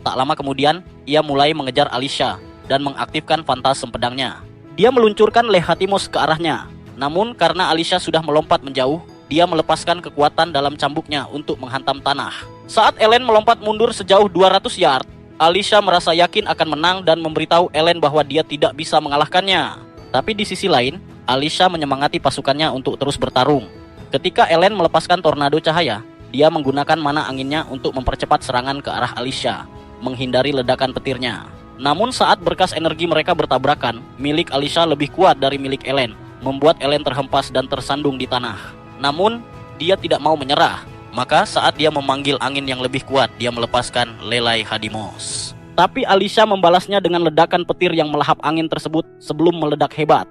Tak lama kemudian, ia mulai mengejar Alicia dan mengaktifkan fantasem pedangnya. Dia meluncurkan Lehatimos ke arahnya. Namun karena Alicia sudah melompat menjauh, dia melepaskan kekuatan dalam cambuknya untuk menghantam tanah. Saat Ellen melompat mundur sejauh 200 yard, Alicia merasa yakin akan menang dan memberitahu Ellen bahwa dia tidak bisa mengalahkannya. Tapi di sisi lain, Alicia menyemangati pasukannya untuk terus bertarung. Ketika Ellen melepaskan tornado cahaya, dia menggunakan mana anginnya untuk mempercepat serangan ke arah Alicia, menghindari ledakan petirnya. Namun saat berkas energi mereka bertabrakan, milik Alicia lebih kuat dari milik Ellen, membuat Ellen terhempas dan tersandung di tanah. Namun, dia tidak mau menyerah. Maka saat dia memanggil angin yang lebih kuat, dia melepaskan Lelai Hadimos. Tapi Alicia membalasnya dengan ledakan petir yang melahap angin tersebut sebelum meledak hebat.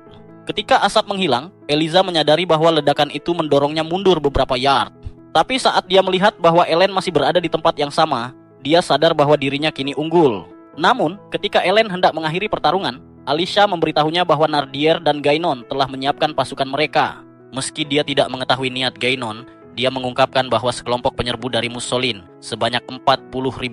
Ketika asap menghilang, Eliza menyadari bahwa ledakan itu mendorongnya mundur beberapa yard. Tapi saat dia melihat bahwa Ellen masih berada di tempat yang sama, dia sadar bahwa dirinya kini unggul. Namun, ketika Ellen hendak mengakhiri pertarungan, Alicia memberitahunya bahwa Nardier dan Gainon telah menyiapkan pasukan mereka. Meski dia tidak mengetahui niat Gainon, dia mengungkapkan bahwa sekelompok penyerbu dari Mussolin sebanyak 40.000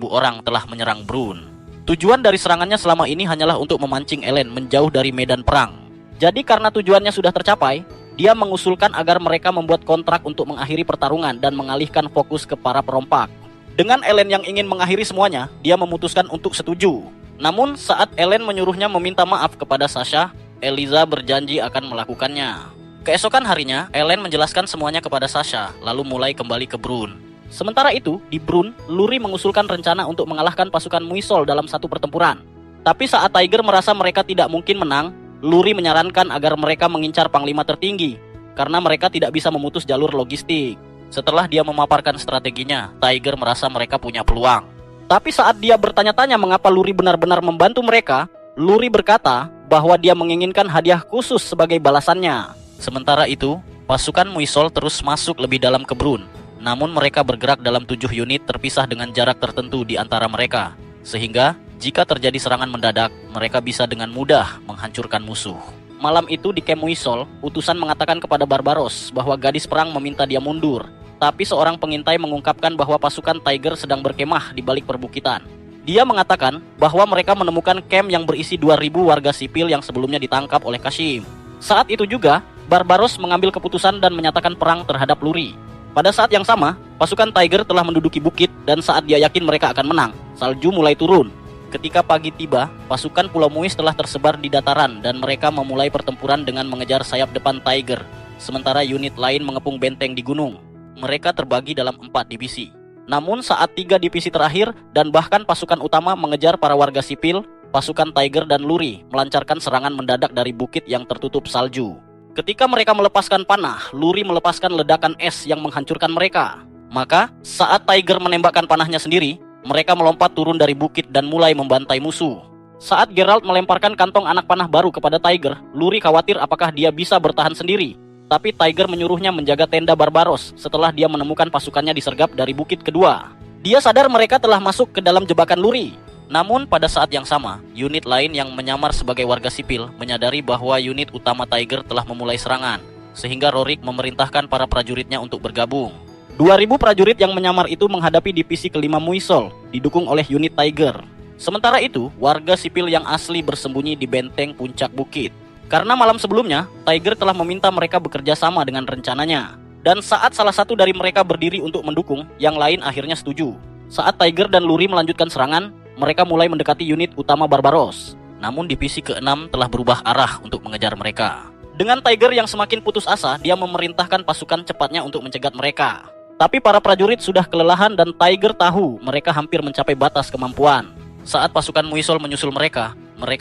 orang telah menyerang Brunn. Tujuan dari serangannya selama ini hanyalah untuk memancing Ellen menjauh dari medan perang. Jadi karena tujuannya sudah tercapai, dia mengusulkan agar mereka membuat kontrak untuk mengakhiri pertarungan dan mengalihkan fokus ke para perompak. Dengan Ellen yang ingin mengakhiri semuanya, dia memutuskan untuk setuju. Namun saat Ellen menyuruhnya meminta maaf kepada Sasha, Eliza berjanji akan melakukannya. Keesokan harinya, Ellen menjelaskan semuanya kepada Sasha, lalu mulai kembali ke Brun. Sementara itu, di Brun, Luri mengusulkan rencana untuk mengalahkan pasukan Muisol dalam satu pertempuran. Tapi saat Tiger merasa mereka tidak mungkin menang, Luri menyarankan agar mereka mengincar panglima tertinggi, karena mereka tidak bisa memutus jalur logistik. Setelah dia memaparkan strateginya, Tiger merasa mereka punya peluang. Tapi saat dia bertanya-tanya mengapa Luri benar-benar membantu mereka, Luri berkata bahwa dia menginginkan hadiah khusus sebagai balasannya. Sementara itu, pasukan Muisol terus masuk lebih dalam ke Brun. Namun mereka bergerak dalam 7 unit terpisah dengan jarak tertentu di antara mereka. Sehingga, jika terjadi serangan mendadak, mereka bisa dengan mudah menghancurkan musuh. Malam itu di Camp Muisol, utusan mengatakan kepada Barbaros bahwa gadis perang meminta dia mundur. Tapi seorang pengintai mengungkapkan bahwa pasukan Tiger sedang berkemah di balik perbukitan. Dia mengatakan bahwa mereka menemukan camp yang berisi 2.000 warga sipil yang sebelumnya ditangkap oleh Kashim. Saat itu juga, Barbaros mengambil keputusan dan menyatakan perang terhadap Luri. Pada saat yang sama, pasukan Tiger telah menduduki bukit dan saat dia yakin mereka akan menang, salju mulai turun. Ketika pagi tiba, pasukan Pulau Muis telah tersebar di dataran dan mereka memulai pertempuran dengan mengejar sayap depan Tiger. Sementara unit lain mengepung benteng di gunung. Mereka terbagi dalam 4 divisi. Namun saat 3 divisi terakhir dan bahkan pasukan utama mengejar para warga sipil, pasukan Tiger dan Luri melancarkan serangan mendadak dari bukit yang tertutup salju. Ketika mereka melepaskan panah, Luri melepaskan ledakan es yang menghancurkan mereka. Maka, saat Tiger menembakkan panahnya sendiri, mereka melompat turun dari bukit dan mulai membantai musuh. Saat Geralt melemparkan kantong anak panah baru kepada Tiger, Luri khawatir apakah dia bisa bertahan sendiri. Tapi Tiger menyuruhnya menjaga tenda Barbaros setelah dia menemukan pasukannya disergap dari bukit kedua. Dia sadar mereka telah masuk ke dalam jebakan Luri. Namun pada saat yang sama, unit lain yang menyamar sebagai warga sipil menyadari bahwa unit utama Tiger telah memulai serangan. Sehingga Rorik memerintahkan para prajuritnya untuk bergabung. 2.000 prajurit yang menyamar itu menghadapi divisi kelima Muisol, didukung oleh unit Tiger. Sementara itu, warga sipil yang asli bersembunyi di benteng puncak bukit. Karena malam sebelumnya, Tiger telah meminta mereka bekerja sama dengan rencananya. Dan saat salah satu dari mereka berdiri untuk mendukung, yang lain akhirnya setuju. Saat Tiger dan Luri melanjutkan serangan, mereka mulai mendekati unit utama Barbaros. Namun divisi ke-6 telah berubah arah untuk mengejar mereka. Dengan Tiger yang semakin putus asa, dia memerintahkan pasukan cepatnya untuk mencegat mereka. Tapi para prajurit sudah kelelahan dan Tiger tahu mereka hampir mencapai batas kemampuan. Saat pasukan Muisol menyusul mereka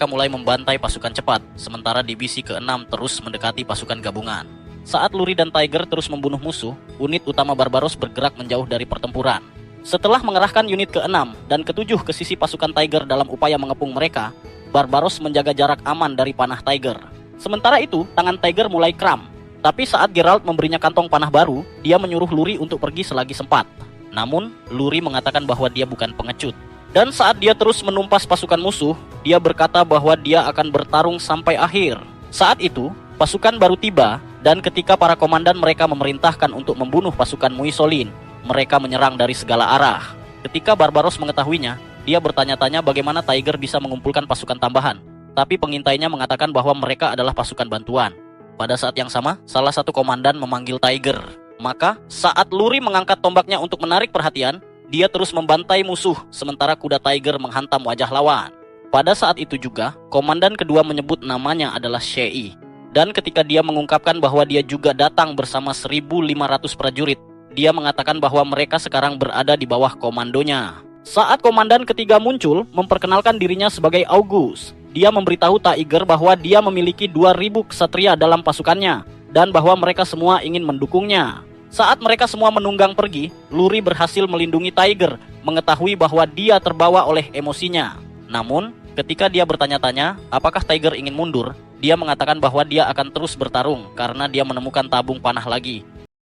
mulai membantai pasukan cepat, sementara divisi ke-6 terus mendekati pasukan gabungan. Saat Luri dan Tiger terus membunuh musuh, unit utama Barbaros bergerak menjauh dari pertempuran. Setelah mengerahkan unit ke-6 dan ke-7 ke sisi pasukan Tiger dalam upaya mengepung mereka, Barbaros menjaga jarak aman dari panah Tiger. Sementara itu, tangan Tiger mulai kram. Tapi saat Geralt memberinya kantong panah baru, dia menyuruh Luri untuk pergi selagi sempat. Namun, Luri mengatakan bahwa dia bukan pengecut. Dan saat dia terus menumpas pasukan musuh, dia berkata bahwa dia akan bertarung sampai akhir. Saat itu, pasukan baru tiba, dan ketika para komandan mereka memerintahkan untuk membunuh pasukan Muisolin, mereka menyerang dari segala arah. Ketika Barbaros mengetahuinya, dia bertanya-tanya bagaimana Tiger bisa mengumpulkan pasukan tambahan. Tapi pengintainya mengatakan bahwa mereka adalah pasukan bantuan. Pada saat yang sama, salah satu komandan memanggil Tiger. Maka, saat Luri mengangkat tombaknya untuk menarik perhatian, dia terus membantai musuh, sementara kuda Tiger menghantam wajah lawan. Pada saat itu juga, komandan kedua menyebut namanya adalah Shei. Dan ketika dia mengungkapkan bahwa dia juga datang bersama 1.500 prajurit, dia mengatakan bahwa mereka sekarang berada di bawah komandonya. Saat komandan ketiga muncul, memperkenalkan dirinya sebagai August. Dia memberitahu Tiger bahwa dia memiliki 2.000 ksatria dalam pasukannya, dan bahwa mereka semua ingin mendukungnya. Saat mereka semua menunggang pergi, Luri berhasil melindungi Tiger, mengetahui bahwa dia terbawa oleh emosinya. Namun, ketika dia bertanya-tanya apakah Tiger ingin mundur, dia mengatakan bahwa dia akan terus bertarung karena dia menemukan tabung panah lagi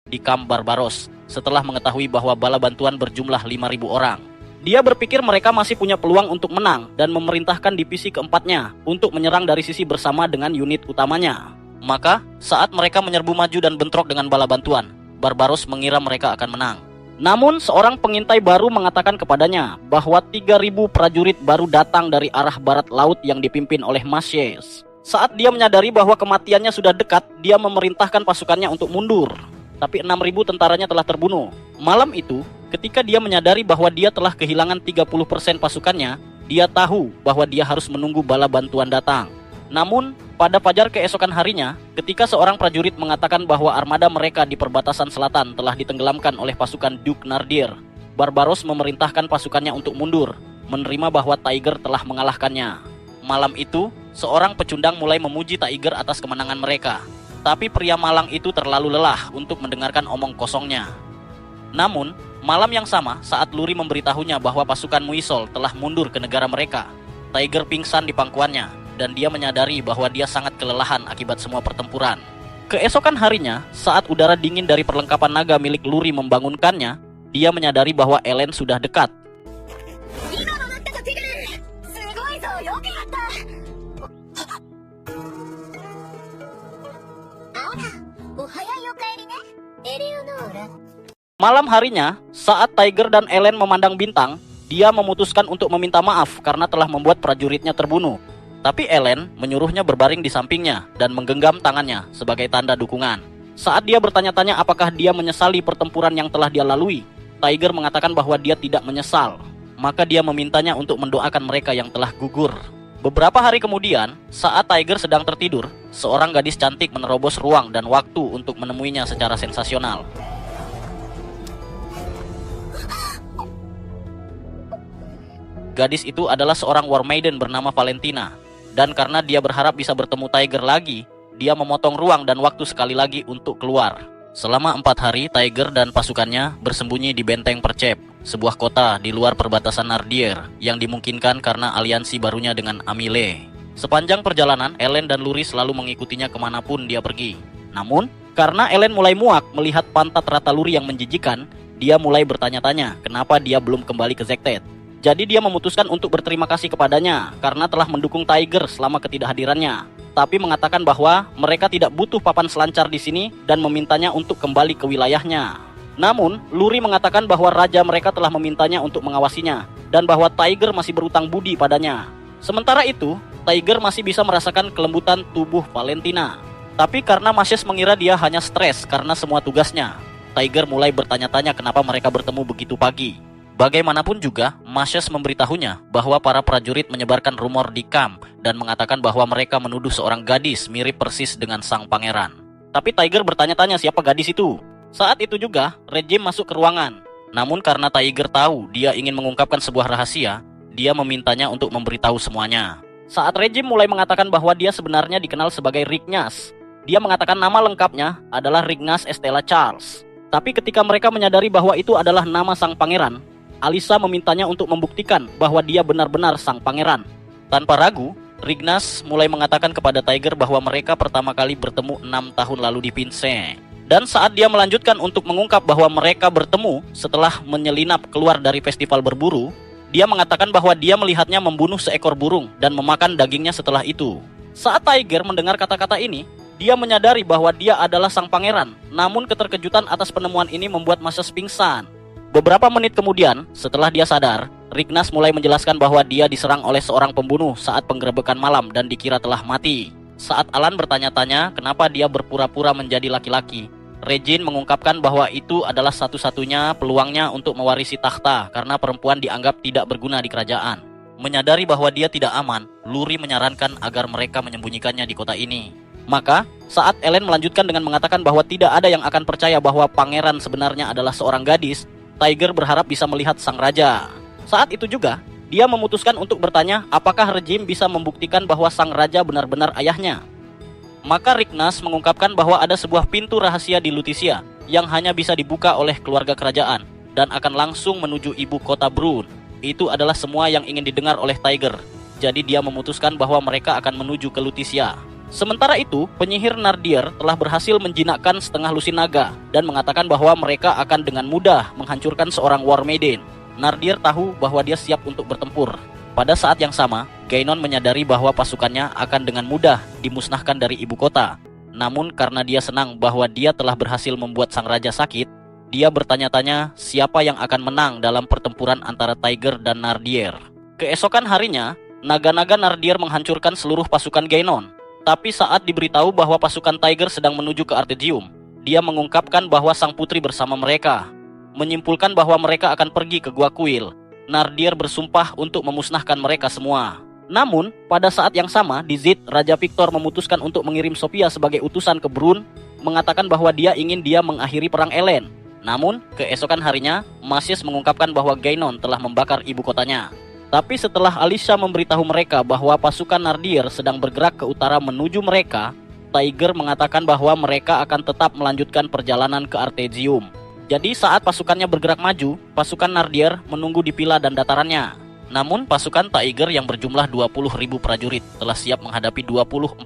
di kamp Barbaros setelah mengetahui bahwa bala bantuan berjumlah 5.000 orang. Dia berpikir mereka masih punya peluang untuk menang dan memerintahkan divisi keempatnya untuk menyerang dari sisi bersama dengan unit utamanya. Maka, saat mereka menyerbu maju dan bentrok dengan bala bantuan, Barbaros mengira mereka akan menang. Namun, seorang pengintai baru mengatakan kepadanya bahwa 3.000 prajurit baru datang dari arah barat laut yang dipimpin oleh Mashes. Saat dia menyadari bahwa kematiannya sudah dekat, dia memerintahkan pasukannya untuk mundur. Tapi 6.000 tentaranya telah terbunuh. Malam itu, Ketika dia menyadari bahwa dia telah kehilangan 30% pasukannya, dia tahu bahwa dia harus menunggu bala bantuan datang. Namun, pada fajar keesokan harinya, ketika seorang prajurit mengatakan bahwa armada mereka di perbatasan selatan telah ditenggelamkan oleh pasukan Duke Nardir, Barbaros memerintahkan pasukannya untuk mundur, menerima bahwa Tiger telah mengalahkannya. Malam itu, seorang pecundang mulai memuji Tiger atas kemenangan mereka. Tapi pria malang itu terlalu lelah untuk mendengarkan omong kosongnya. Namun, malam yang sama saat Luri memberitahunya bahwa pasukan Muisol telah mundur ke negara mereka, Tiger pingsan di pangkuannya dan dia menyadari bahwa dia sangat kelelahan akibat semua pertempuran. Keesokan harinya, saat udara dingin dari perlengkapan naga milik Luri membangunkannya, dia menyadari bahwa Ellen sudah dekat. Malam harinya, saat Tiger dan Ellen memandang bintang, dia memutuskan untuk meminta maaf karena telah membuat prajuritnya terbunuh. Tapi Ellen menyuruhnya berbaring di sampingnya dan menggenggam tangannya sebagai tanda dukungan. Saat dia bertanya-tanya apakah dia menyesali pertempuran yang telah dia lalui, Tiger mengatakan bahwa dia tidak menyesal. Maka dia memintanya untuk mendoakan mereka yang telah gugur. Beberapa hari kemudian, saat Tiger sedang tertidur, seorang gadis cantik menerobos ruang dan waktu untuk menemuinya secara sensasional. Gadis itu adalah seorang war maiden bernama Valentina. Dan karena dia berharap bisa bertemu Tiger lagi, dia memotong ruang dan waktu sekali lagi untuk keluar. Selama 4 hari, Tiger dan pasukannya bersembunyi di Benteng Percep, sebuah kota di luar perbatasan Nardier yang dimungkinkan karena aliansi barunya dengan Amile. Sepanjang perjalanan, Ellen dan Luri selalu mengikutinya kemanapun dia pergi. Namun, karena Ellen mulai muak melihat pantat rata Luri yang menjijikan, dia mulai bertanya-tanya kenapa dia belum kembali ke Zektet. Jadi dia memutuskan untuk berterima kasih kepadanya karena telah mendukung Tiger selama ketidakhadirannya. Tapi mengatakan bahwa mereka tidak butuh papan selancar di sini dan memintanya untuk kembali ke wilayahnya. Namun, Luri mengatakan bahwa raja mereka telah memintanya untuk mengawasinya dan bahwa Tiger masih berutang budi padanya. Sementara itu, Tiger masih bisa merasakan kelembutan tubuh Valentina. Tapi karena Mashes mengira dia hanya stres karena semua tugasnya, Tiger mulai bertanya-tanya kenapa mereka bertemu begitu pagi. Bagaimanapun juga, Mashes memberitahunya bahwa para prajurit menyebarkan rumor di kamp dan mengatakan bahwa mereka menuduh seorang gadis mirip persis dengan sang pangeran. Tapi Tiger bertanya-tanya siapa gadis itu. Saat itu juga, Regime masuk ke ruangan. Namun karena Tiger tahu dia ingin mengungkapkan sebuah rahasia, dia memintanya untuk memberitahu semuanya. Saat Regime mulai mengatakan bahwa dia sebenarnya dikenal sebagai Rignas, dia mengatakan nama lengkapnya adalah Rignas Estella Charles. Tapi ketika mereka menyadari bahwa itu adalah nama sang pangeran, Alisa memintanya untuk membuktikan bahwa dia benar-benar sang pangeran. Tanpa ragu, Rignas mulai mengatakan kepada Tiger bahwa mereka pertama kali bertemu 6 tahun lalu di Pince. Dan saat dia melanjutkan untuk mengungkap bahwa mereka bertemu setelah menyelinap keluar dari festival berburu, dia mengatakan bahwa dia melihatnya membunuh seekor burung dan memakan dagingnya setelah itu. Saat Tiger mendengar kata-kata ini, dia menyadari bahwa dia adalah sang pangeran. Namun keterkejutan atas penemuan ini membuat Mashes pingsan. Beberapa menit kemudian, setelah dia sadar, Rignas mulai menjelaskan bahwa dia diserang oleh seorang pembunuh saat penggerebekan malam dan dikira telah mati. Saat Alan bertanya-tanya kenapa dia berpura-pura menjadi laki-laki, Regine mengungkapkan bahwa itu adalah satu-satunya peluangnya untuk mewarisi takhta karena perempuan dianggap tidak berguna di kerajaan. Menyadari bahwa dia tidak aman, Luri menyarankan agar mereka menyembunyikannya di kota ini. Maka, saat Ellen melanjutkan dengan mengatakan bahwa tidak ada yang akan percaya bahwa pangeran sebenarnya adalah seorang gadis, Tiger berharap bisa melihat sang raja. Saat itu juga, dia memutuskan untuk bertanya apakah Regime bisa membuktikan bahwa sang raja benar-benar ayahnya. Maka Rignas mengungkapkan bahwa ada sebuah pintu rahasia di Lutetia yang hanya bisa dibuka oleh keluarga kerajaan dan akan langsung menuju ibu kota Brun. Itu adalah semua yang ingin didengar oleh Tiger. Jadi dia memutuskan bahwa mereka akan menuju ke Lutetia. Sementara itu, penyihir Nardier telah berhasil menjinakkan setengah lusin naga dan mengatakan bahwa mereka akan dengan mudah menghancurkan seorang war maiden. Nardier tahu bahwa dia siap untuk bertempur. Pada saat yang sama, Gainon menyadari bahwa pasukannya akan dengan mudah dimusnahkan dari ibu kota. Namun karena dia senang bahwa dia telah berhasil membuat sang raja sakit, dia bertanya-tanya siapa yang akan menang dalam pertempuran antara Tiger dan Nardier. Keesokan harinya, naga-naga Nardier menghancurkan seluruh pasukan Gainon. Tapi saat diberitahu bahwa pasukan Tiger sedang menuju ke Artesium, dia mengungkapkan bahwa sang putri bersama mereka. menyimpulkan bahwa mereka akan pergi ke Gua Kuil. Nardir bersumpah untuk memusnahkan mereka semua. Namun, pada saat yang sama, di Zid, Raja Victor memutuskan untuk mengirim Sophia sebagai utusan ke Brun, mengatakan bahwa dia ingin mengakhiri perang Elen. Namun, keesokan harinya, Macias mengungkapkan bahwa Gainon telah membakar ibu kotanya. Tapi setelah Alicia memberitahu mereka bahwa pasukan Nardir sedang bergerak ke utara menuju mereka, Tiger mengatakan bahwa mereka akan tetap melanjutkan perjalanan ke Artesium. Jadi saat pasukannya bergerak maju, pasukan Nardir menunggu di Pila dan datarannya. Namun pasukan Tiger yang berjumlah 20.000 prajurit telah siap menghadapi 24.000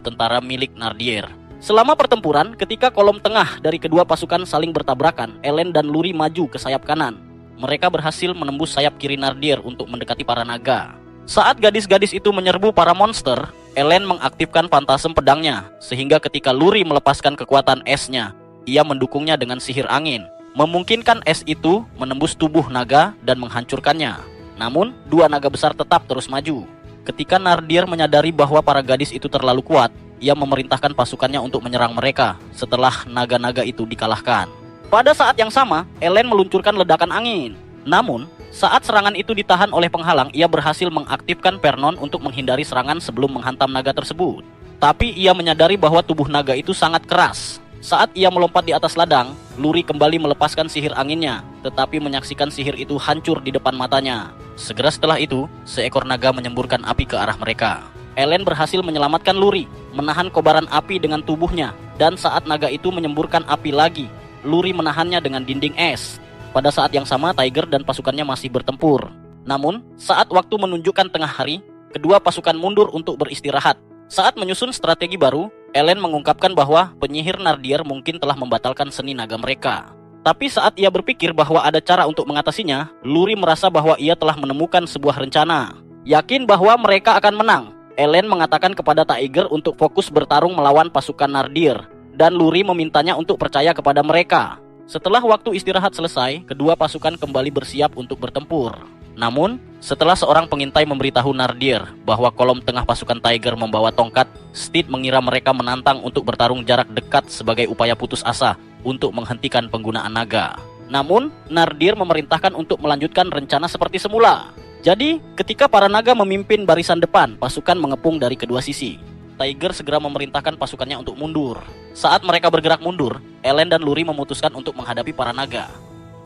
tentara milik Nardir. Selama pertempuran, ketika kolom tengah dari kedua pasukan saling bertabrakan, Elen dan Luri maju ke sayap kanan. Mereka berhasil menembus sayap kiri Nardir untuk mendekati para naga. Saat gadis-gadis itu menyerbu para monster, Elen mengaktifkan pantasem pedangnya, sehingga ketika Luri melepaskan kekuatan esnya, ia mendukungnya dengan sihir angin, memungkinkan es itu menembus tubuh naga dan menghancurkannya. Namun, dua naga besar tetap terus maju. Ketika Nardir menyadari bahwa para gadis itu terlalu kuat, ia memerintahkan pasukannya untuk menyerang mereka setelah naga-naga itu dikalahkan. Pada saat yang sama, Elen meluncurkan ledakan angin. Namun, saat serangan itu ditahan oleh penghalang, ia berhasil mengaktifkan Pernon untuk menghindari serangan sebelum menghantam naga tersebut. Tapi ia menyadari bahwa tubuh naga itu sangat keras. Saat ia melompat di atas ladang, Luri kembali melepaskan sihir anginnya, tetapi menyaksikan sihir itu hancur di depan matanya. Segera setelah itu, seekor naga menyemburkan api ke arah mereka. Elen berhasil menyelamatkan Luri, menahan kobaran api dengan tubuhnya, dan saat naga itu menyemburkan api lagi, Luri menahannya dengan dinding es. Pada saat yang sama, Tiger dan pasukannya masih bertempur. Namun, saat waktu menunjukkan tengah hari, kedua pasukan mundur untuk beristirahat. Saat menyusun strategi baru, Elen mengungkapkan bahwa penyihir Nardir mungkin telah membatalkan seni naga mereka. Tapi saat ia berpikir bahwa ada cara untuk mengatasinya, Luri merasa bahwa ia telah menemukan sebuah rencana. Yakin bahwa mereka akan menang, Elen mengatakan kepada Tiger untuk fokus bertarung melawan pasukan Nardir, dan Luri memintanya untuk percaya kepada mereka. Setelah waktu istirahat selesai, kedua pasukan kembali bersiap untuk bertempur. Namun, setelah seorang pengintai memberitahu Nardir bahwa kolom tengah pasukan Tiger membawa tongkat, Steed mengira mereka menantang untuk bertarung jarak dekat sebagai upaya putus asa untuk menghentikan penggunaan naga. Namun, Nardir memerintahkan untuk melanjutkan rencana seperti semula. Jadi, ketika para naga memimpin barisan depan, pasukan mengepung dari kedua sisi. Tiger segera memerintahkan pasukannya untuk mundur. Saat mereka bergerak mundur, Elen dan Luri memutuskan untuk menghadapi para naga.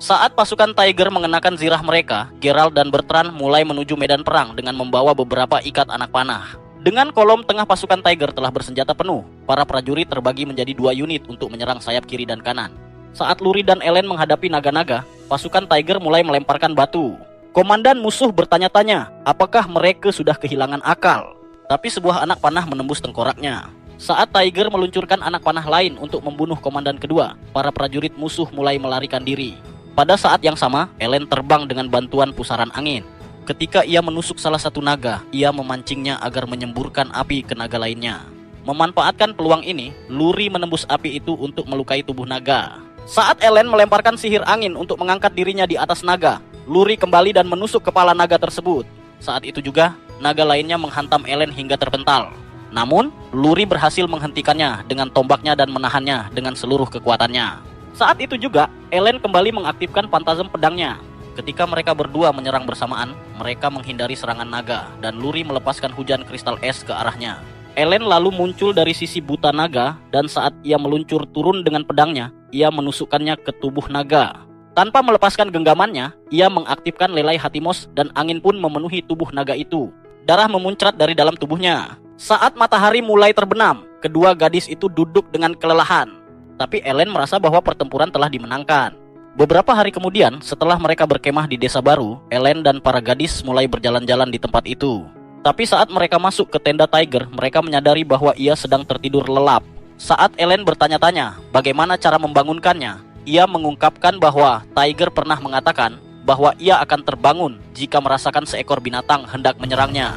Saat pasukan Tiger mengenakan zirah mereka, Geralt dan Bertrand mulai menuju medan perang dengan membawa beberapa ikat anak panah. Dengan kolom tengah pasukan Tiger telah bersenjata penuh, para prajurit terbagi menjadi dua unit untuk menyerang sayap kiri dan kanan. Saat Luri dan Elen menghadapi naga-naga, pasukan Tiger mulai melemparkan batu. Komandan musuh bertanya-tanya, apakah mereka sudah kehilangan akal? Tapi sebuah anak panah menembus tengkoraknya. Saat Tiger meluncurkan anak panah lain untuk membunuh komandan kedua, para prajurit musuh mulai melarikan diri. Pada saat yang sama, Elen terbang dengan bantuan pusaran angin. Ketika ia menusuk salah satu naga, ia memancingnya agar menyemburkan api ke naga lainnya. Memanfaatkan peluang ini, Luri menembus api itu untuk melukai tubuh naga. Saat Elen melemparkan sihir angin untuk mengangkat dirinya di atas naga, Luri kembali dan menusuk kepala naga tersebut. Saat itu juga, naga lainnya menghantam Elen hingga terpental. Namun, Luri berhasil menghentikannya dengan tombaknya dan menahannya dengan seluruh kekuatannya. Saat itu juga, Elen kembali mengaktifkan pantasem pedangnya. Ketika mereka berdua menyerang bersamaan, mereka menghindari serangan naga, dan Luri melepaskan hujan kristal es ke arahnya. Elen lalu muncul dari sisi buta naga, dan saat ia meluncur turun dengan pedangnya, ia menusukkannya ke tubuh naga. Tanpa melepaskan genggamannya, ia mengaktifkan lelai Hatimos dan angin pun memenuhi tubuh naga itu. Darah memuncrat dari dalam tubuhnya. Saat matahari mulai terbenam, kedua gadis itu duduk dengan kelelahan. Tapi Elen merasa bahwa pertempuran telah dimenangkan. Beberapa hari kemudian, setelah mereka berkemah di desa baru, Elen dan para gadis mulai berjalan-jalan di tempat itu. Tapi saat mereka masuk ke tenda Tiger, mereka menyadari bahwa ia sedang tertidur lelap. Saat Elen bertanya-tanya bagaimana cara membangunkannya, ia mengungkapkan bahwa Tiger pernah mengatakan bahwa ia akan terbangun jika merasakan seekor binatang hendak menyerangnya.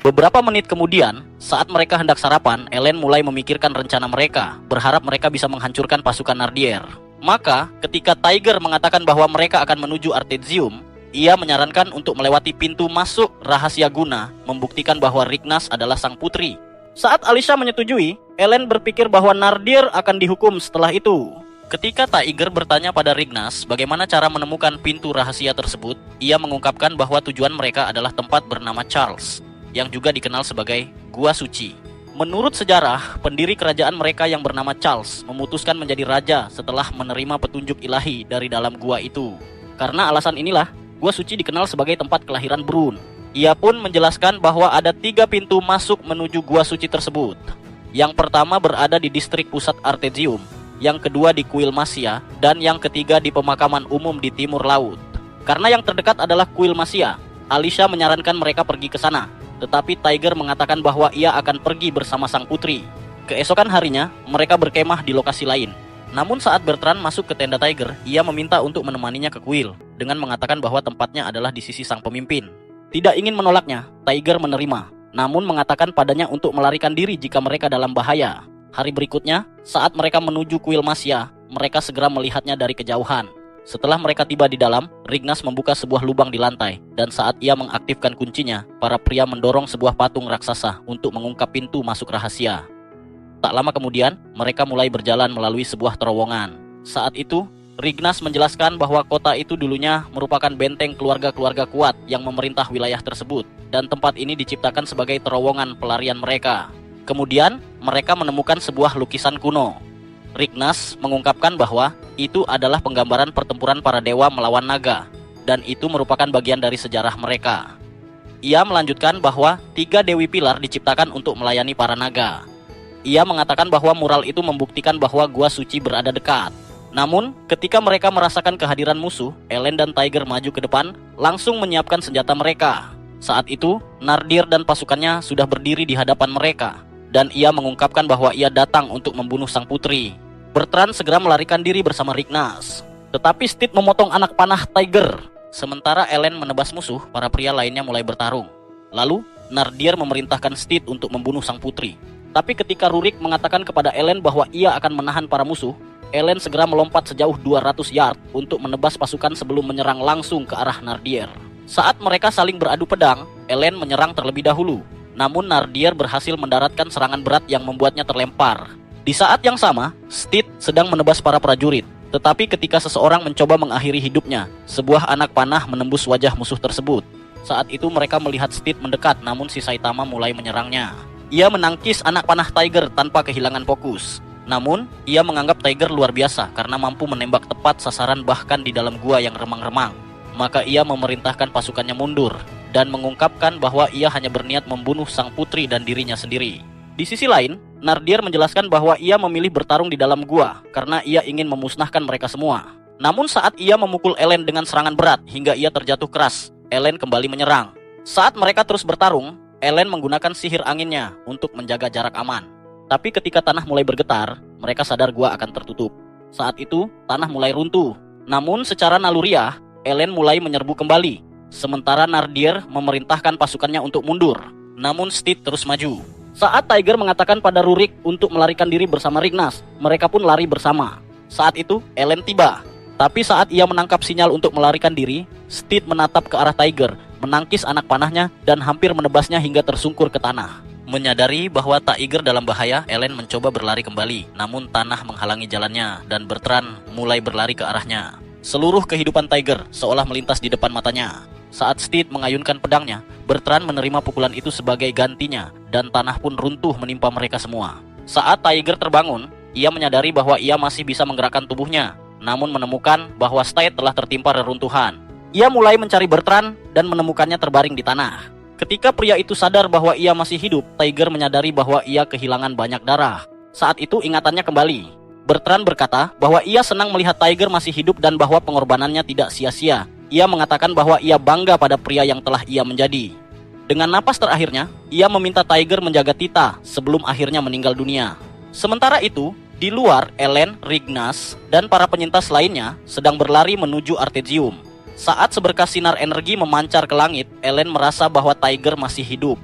Beberapa menit kemudian, saat mereka hendak sarapan, Elen mulai memikirkan rencana mereka, berharap mereka bisa menghancurkan pasukan Nardir. Maka, ketika Tiger mengatakan bahwa mereka akan menuju Artesium, Ia menyarankan untuk melewati pintu masuk rahasia guna membuktikan bahwa Rignas adalah sang putri. Saat Alicia menyetujui, Ellen berpikir bahwa Nardir akan dihukum setelah itu. Ketika Tiger bertanya pada Rignas bagaimana cara menemukan pintu rahasia tersebut, ia mengungkapkan bahwa tujuan mereka adalah tempat bernama Charles, yang juga dikenal sebagai Gua Suci. Menurut sejarah, pendiri kerajaan mereka yang bernama Charles memutuskan menjadi raja setelah menerima petunjuk ilahi dari dalam gua itu. Karena alasan inilah, Gua Suci dikenal sebagai tempat kelahiran Brun. Ia pun menjelaskan bahwa ada 3 pintu masuk menuju Gua Suci tersebut. Yang pertama berada di distrik pusat Artesium, yang kedua di Kuil Masia, dan yang ketiga di pemakaman umum di timur laut. Karena yang terdekat adalah Kuil Masia, Alicia menyarankan mereka pergi ke sana. Tetapi Tiger mengatakan bahwa ia akan pergi bersama sang putri. Keesokan harinya, mereka berkemah di lokasi lain. Namun saat Bertrand masuk ke tenda Tiger, ia meminta untuk menemaninya ke kuil, dengan mengatakan bahwa tempatnya adalah di sisi sang pemimpin. Tidak ingin menolaknya, Tiger menerima, namun mengatakan padanya untuk melarikan diri jika mereka dalam bahaya. Hari berikutnya, saat mereka menuju kuil Masia, mereka segera melihatnya dari kejauhan. Setelah mereka tiba di dalam, Rignas membuka sebuah lubang di lantai, dan saat ia mengaktifkan kuncinya, para pria mendorong sebuah patung raksasa untuk mengungkap pintu masuk rahasia. Tak lama kemudian, mereka mulai berjalan melalui sebuah terowongan. Saat itu, Rignas menjelaskan bahwa kota itu dulunya merupakan benteng keluarga-keluarga kuat yang memerintah wilayah tersebut, dan tempat ini diciptakan sebagai terowongan pelarian mereka. Kemudian, mereka menemukan sebuah lukisan kuno. Rignas mengungkapkan bahwa itu adalah penggambaran pertempuran para dewa melawan naga, dan itu merupakan bagian dari sejarah mereka. Ia melanjutkan bahwa 3 dewi pilar diciptakan untuk melayani para naga. Ia mengatakan bahwa mural itu membuktikan bahwa Gua Suci berada dekat. Namun, ketika mereka merasakan kehadiran musuh, Ellen dan Tiger maju ke depan, langsung menyiapkan senjata mereka. Saat itu, Nardir dan pasukannya sudah berdiri di hadapan mereka, dan ia mengungkapkan bahwa ia datang untuk membunuh sang putri. Bertrand segera melarikan diri bersama Rignas. Tetapi Steed memotong anak panah Tiger. Sementara Ellen menebas musuh, para pria lainnya mulai bertarung. Lalu, Nardir memerintahkan Steed untuk membunuh sang putri. Tapi ketika Rurik mengatakan kepada Ellen bahwa ia akan menahan para musuh, Ellen segera melompat sejauh 200 yard untuk menebas pasukan sebelum menyerang langsung ke arah Nardir. Saat mereka saling beradu pedang, Ellen menyerang terlebih dahulu. Namun Nardir berhasil mendaratkan serangan berat yang membuatnya terlempar. Di saat yang sama, Steed sedang menebas para prajurit. Tetapi ketika seseorang mencoba mengakhiri hidupnya, sebuah anak panah menembus wajah musuh tersebut. Saat itu mereka melihat Steed mendekat, namun si Saitama mulai menyerangnya. Ia menangkis anak panah Tiger tanpa kehilangan fokus. Namun, ia menganggap Tiger luar biasa karena mampu menembak tepat sasaran bahkan di dalam gua yang remang-remang. Maka ia memerintahkan pasukannya mundur dan mengungkapkan bahwa ia hanya berniat membunuh sang putri dan dirinya sendiri. Di sisi lain, Nardir menjelaskan bahwa ia memilih bertarung di dalam gua karena ia ingin memusnahkan mereka semua. Namun saat ia memukul Ellen dengan serangan berat hingga ia terjatuh keras, Ellen kembali menyerang. Saat mereka terus bertarung, Ellen menggunakan sihir anginnya untuk menjaga jarak aman. Tapi ketika tanah mulai bergetar, mereka sadar gua akan tertutup. Saat itu, tanah mulai runtuh. Namun secara naluriah, Ellen mulai menyerbu kembali. Sementara Nardir memerintahkan pasukannya untuk mundur. Namun Steed terus maju. Saat Tiger mengatakan pada Rurik untuk melarikan diri bersama Rignas, mereka pun lari bersama. Saat itu, Ellen tiba. Tapi saat ia menangkap sinyal untuk melarikan diri, Steed menatap ke arah Tiger, menangkis anak panahnya dan hampir menebasnya hingga tersungkur ke tanah. Menyadari bahwa Tiger dalam bahaya, Ellen mencoba berlari kembali, namun tanah menghalangi jalannya dan Bertrand mulai berlari ke arahnya. Seluruh kehidupan Tiger seolah melintas di depan matanya. Saat Steed mengayunkan pedangnya, Bertrand menerima pukulan itu sebagai gantinya dan tanah pun runtuh menimpa mereka semua. Saat Tiger terbangun, ia menyadari bahwa ia masih bisa menggerakkan tubuhnya, namun menemukan bahwa Steed telah tertimpa reruntuhan. Ia mulai mencari Bertrand dan menemukannya terbaring di tanah. Ketika pria itu sadar bahwa ia masih hidup, Tiger menyadari bahwa ia kehilangan banyak darah. Saat itu ingatannya kembali. Bertrand berkata bahwa ia senang melihat Tiger masih hidup dan bahwa pengorbanannya tidak sia-sia. Ia mengatakan bahwa ia bangga pada pria yang telah ia menjadi. Dengan napas terakhirnya, ia meminta Tiger menjaga Tita sebelum akhirnya meninggal dunia. Sementara itu, di luar, Ellen, Rignas, dan para penyintas lainnya sedang berlari menuju Artesium. Saat seberkas sinar energi memancar ke langit, Ellen merasa bahwa Tiger masih hidup.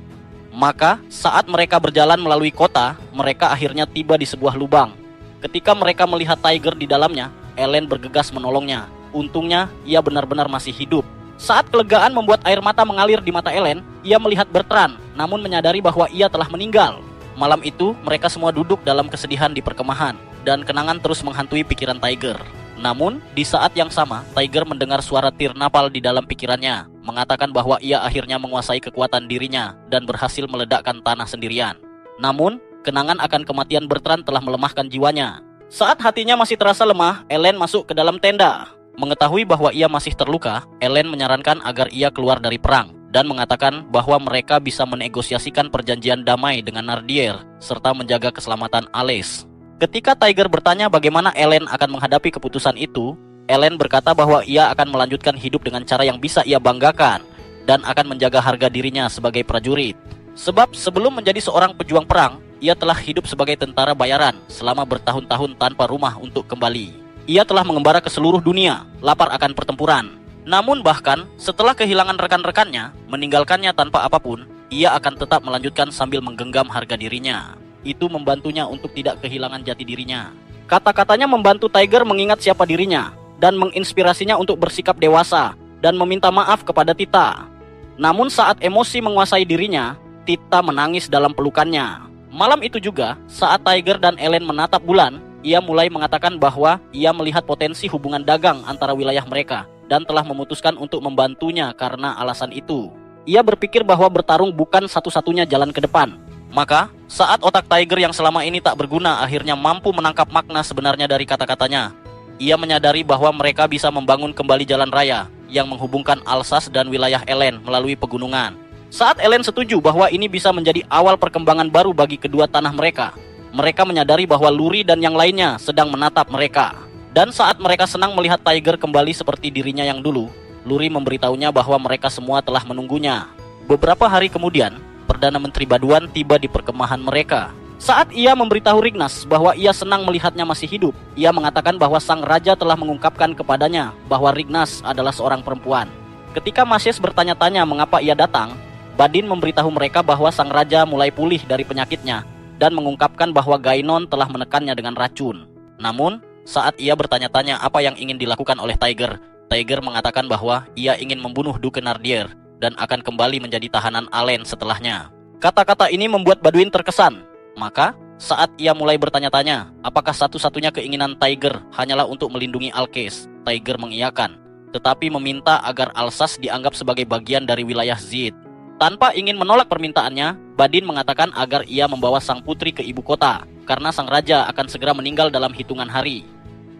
Maka, saat mereka berjalan melalui kota, mereka akhirnya tiba di sebuah lubang. Ketika mereka melihat Tiger di dalamnya, Ellen bergegas menolongnya. Untungnya, ia benar-benar masih hidup. Saat kelegaan membuat air mata mengalir di mata Ellen, ia melihat Bertrand, namun menyadari bahwa ia telah meninggal. Malam itu, mereka semua duduk dalam kesedihan di perkemahan, dan kenangan terus menghantui pikiran Tiger. Namun, di saat yang sama, Tiger mendengar suara tir napal di dalam pikirannya, mengatakan bahwa ia akhirnya menguasai kekuatan dirinya dan berhasil meledakkan tanah sendirian. Namun, kenangan akan kematian Bertrand telah melemahkan jiwanya. Saat hatinya masih terasa lemah, Ellen masuk ke dalam tenda. Mengetahui bahwa ia masih terluka, Ellen menyarankan agar ia keluar dari perang dan mengatakan bahwa mereka bisa menegosiasikan perjanjian damai dengan Nardier serta menjaga keselamatan Alice. Ketika Tiger bertanya bagaimana Ellen akan menghadapi keputusan itu, Ellen berkata bahwa ia akan melanjutkan hidup dengan cara yang bisa ia banggakan dan akan menjaga harga dirinya sebagai prajurit. Sebab sebelum menjadi seorang pejuang perang, ia telah hidup sebagai tentara bayaran selama bertahun-tahun tanpa rumah untuk kembali. Ia telah mengembara ke seluruh dunia, lapar akan pertempuran. Namun bahkan setelah kehilangan rekan-rekannya, meninggalkannya tanpa apapun, ia akan tetap melanjutkan sambil menggenggam harga dirinya. Itu membantunya untuk tidak kehilangan jati dirinya. Kata-katanya membantu Tiger mengingat siapa dirinya dan menginspirasinya untuk bersikap dewasa dan meminta maaf kepada Tita. Namun saat emosi menguasai dirinya, Tita menangis dalam pelukannya. Malam itu juga, saat Tiger dan Ellen menatap bulan, ia mulai mengatakan bahwa ia melihat potensi hubungan dagang antara wilayah mereka dan telah memutuskan untuk membantunya karena alasan itu. Ia berpikir bahwa bertarung bukan satu-satunya jalan ke depan. Maka, saat otak Tiger yang selama ini tak berguna akhirnya mampu menangkap makna sebenarnya dari kata-katanya, ia menyadari bahwa mereka bisa membangun kembali jalan raya yang menghubungkan Alsace dan wilayah Ellen melalui pegunungan. Saat Ellen setuju bahwa ini bisa menjadi awal perkembangan baru bagi kedua tanah mereka, mereka menyadari bahwa Luri dan yang lainnya sedang menatap mereka. Dan saat mereka senang melihat Tiger kembali seperti dirinya yang dulu, Luri memberitahunya bahwa mereka semua telah menunggunya. Beberapa hari kemudian, Perdana Menteri Baduan tiba di perkemahan mereka. Saat ia memberitahu Rignas bahwa ia senang melihatnya masih hidup, ia mengatakan bahwa sang raja telah mengungkapkan kepadanya bahwa Rignas adalah seorang perempuan. Ketika Mashes bertanya-tanya mengapa ia datang, Badin memberitahu mereka bahwa sang raja mulai pulih dari penyakitnya dan mengungkapkan bahwa Gainon telah menekannya dengan racun. Namun, saat ia bertanya-tanya apa yang ingin dilakukan oleh Tiger, Tiger mengatakan bahwa ia ingin membunuh Duke Nardier dan akan kembali menjadi tahanan Alen setelahnya. Kata-kata ini membuat Baduin terkesan. Maka, saat ia mulai bertanya-tanya apakah satu-satunya keinginan Tiger hanyalah untuk melindungi Alkes, Tiger mengiyakan, tetapi meminta agar Alsace dianggap sebagai bagian dari wilayah Zid. Tanpa ingin menolak permintaannya, Badin mengatakan agar ia membawa sang putri ke ibu kota, karena sang raja akan segera meninggal dalam hitungan hari.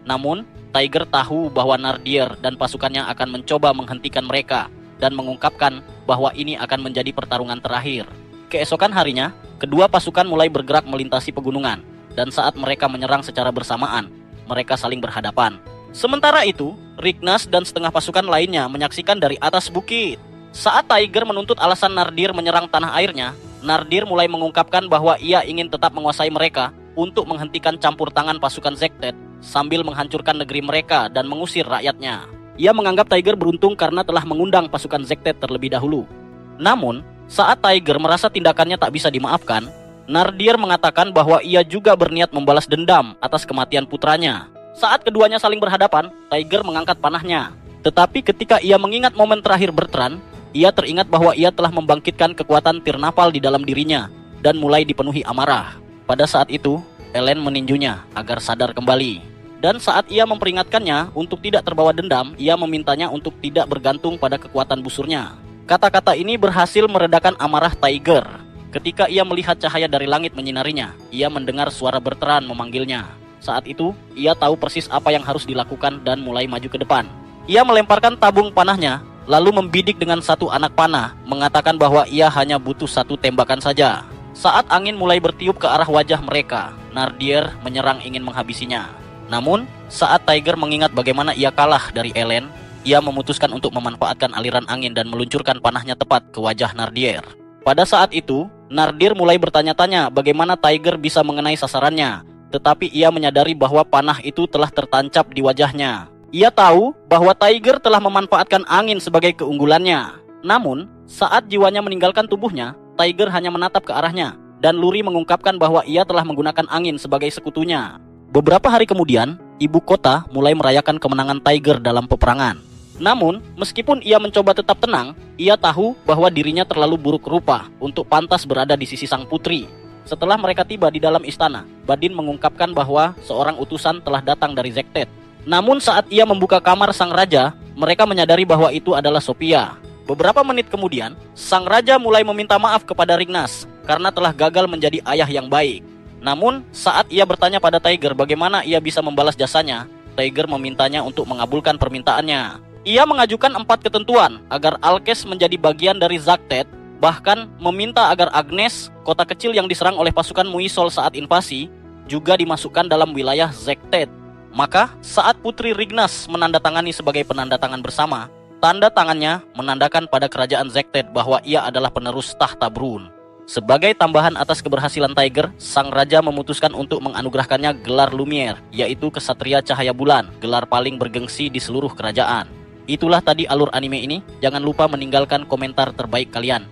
Namun, Tiger tahu bahwa Nardier dan pasukannya akan mencoba menghentikan mereka, dan mengungkapkan bahwa ini akan menjadi pertarungan terakhir. Keesokan harinya, kedua pasukan mulai bergerak melintasi pegunungan, dan saat mereka menyerang secara bersamaan, mereka saling berhadapan. Sementara itu, Rignas dan setengah pasukan lainnya menyaksikan dari atas bukit. Saat Tiger menuntut alasan Nardier menyerang tanah airnya, Nardier mulai mengungkapkan bahwa ia ingin tetap menguasai mereka untuk menghentikan campur tangan pasukan Zektet sambil menghancurkan negeri mereka dan mengusir rakyatnya. Ia menganggap Tiger beruntung karena telah mengundang pasukan Zektet terlebih dahulu. Namun, saat Tiger merasa tindakannya tak bisa dimaafkan, Nardier mengatakan bahwa ia juga berniat membalas dendam atas kematian putranya. Saat keduanya saling berhadapan, Tiger mengangkat panahnya. Tetapi ketika ia mengingat momen terakhir Bertrand, ia teringat bahwa ia telah membangkitkan kekuatan tir-napal di dalam dirinya dan mulai dipenuhi amarah. Pada saat itu, Ellen meninjunya agar sadar kembali. Dan saat ia memperingatkannya untuk tidak terbawa dendam, ia memintanya untuk tidak bergantung pada kekuatan busurnya. Kata-kata ini berhasil meredakan amarah Tiger. Ketika ia melihat cahaya dari langit menyinarinya, ia mendengar suara Bertrand memanggilnya. Saat itu, ia tahu persis apa yang harus dilakukan dan mulai maju ke depan. Ia melemparkan tabung panahnya, lalu membidik dengan satu anak panah, mengatakan bahwa ia hanya butuh satu tembakan saja. Saat angin mulai bertiup ke arah wajah mereka, Nardier menyerang ingin menghabisinya. Namun, saat Tiger mengingat bagaimana ia kalah dari Ellen, ia memutuskan untuk memanfaatkan aliran angin dan meluncurkan panahnya tepat ke wajah Nardier. Pada saat itu, Nardier mulai bertanya-tanya bagaimana Tiger bisa mengenai sasarannya, tetapi ia menyadari bahwa panah itu telah tertancap di wajahnya. Ia tahu bahwa Tiger telah memanfaatkan angin sebagai keunggulannya. Namun, saat jiwanya meninggalkan tubuhnya, Tiger hanya menatap ke arahnya, dan Luri mengungkapkan bahwa ia telah menggunakan angin sebagai sekutunya. Beberapa hari kemudian, ibu kota mulai merayakan kemenangan Tiger dalam peperangan. Namun, meskipun ia mencoba tetap tenang, ia tahu bahwa dirinya terlalu buruk rupa untuk pantas berada di sisi sang putri. Setelah mereka tiba di dalam istana, Badin mengungkapkan bahwa seorang utusan telah datang dari Zektet. Namun saat ia membuka kamar sang raja, mereka menyadari bahwa itu adalah Sophia. Beberapa menit kemudian, sang raja mulai meminta maaf kepada Rignas karena telah gagal menjadi ayah yang baik. Namun, saat ia bertanya pada Tiger bagaimana ia bisa membalas jasanya, Tiger memintanya untuk mengabulkan permintaannya. Ia mengajukan 4 ketentuan agar Alkes menjadi bagian dari Zaktet, bahkan meminta agar Agnes, kota kecil yang diserang oleh pasukan Muisol saat invasi, juga dimasukkan dalam wilayah Zektet. Maka, saat Putri Rignas menandatangani sebagai penanda tangan bersama, tanda tangannya menandakan pada kerajaan Zektet bahwa ia adalah penerus tahta Brun. Sebagai tambahan atas keberhasilan Tiger, sang raja memutuskan untuk menganugerahkannya gelar Lumiere, yaitu Kesatria Cahaya Bulan, gelar paling bergengsi di seluruh kerajaan. Itulah tadi alur anime ini. Jangan lupa meninggalkan komentar terbaik kalian.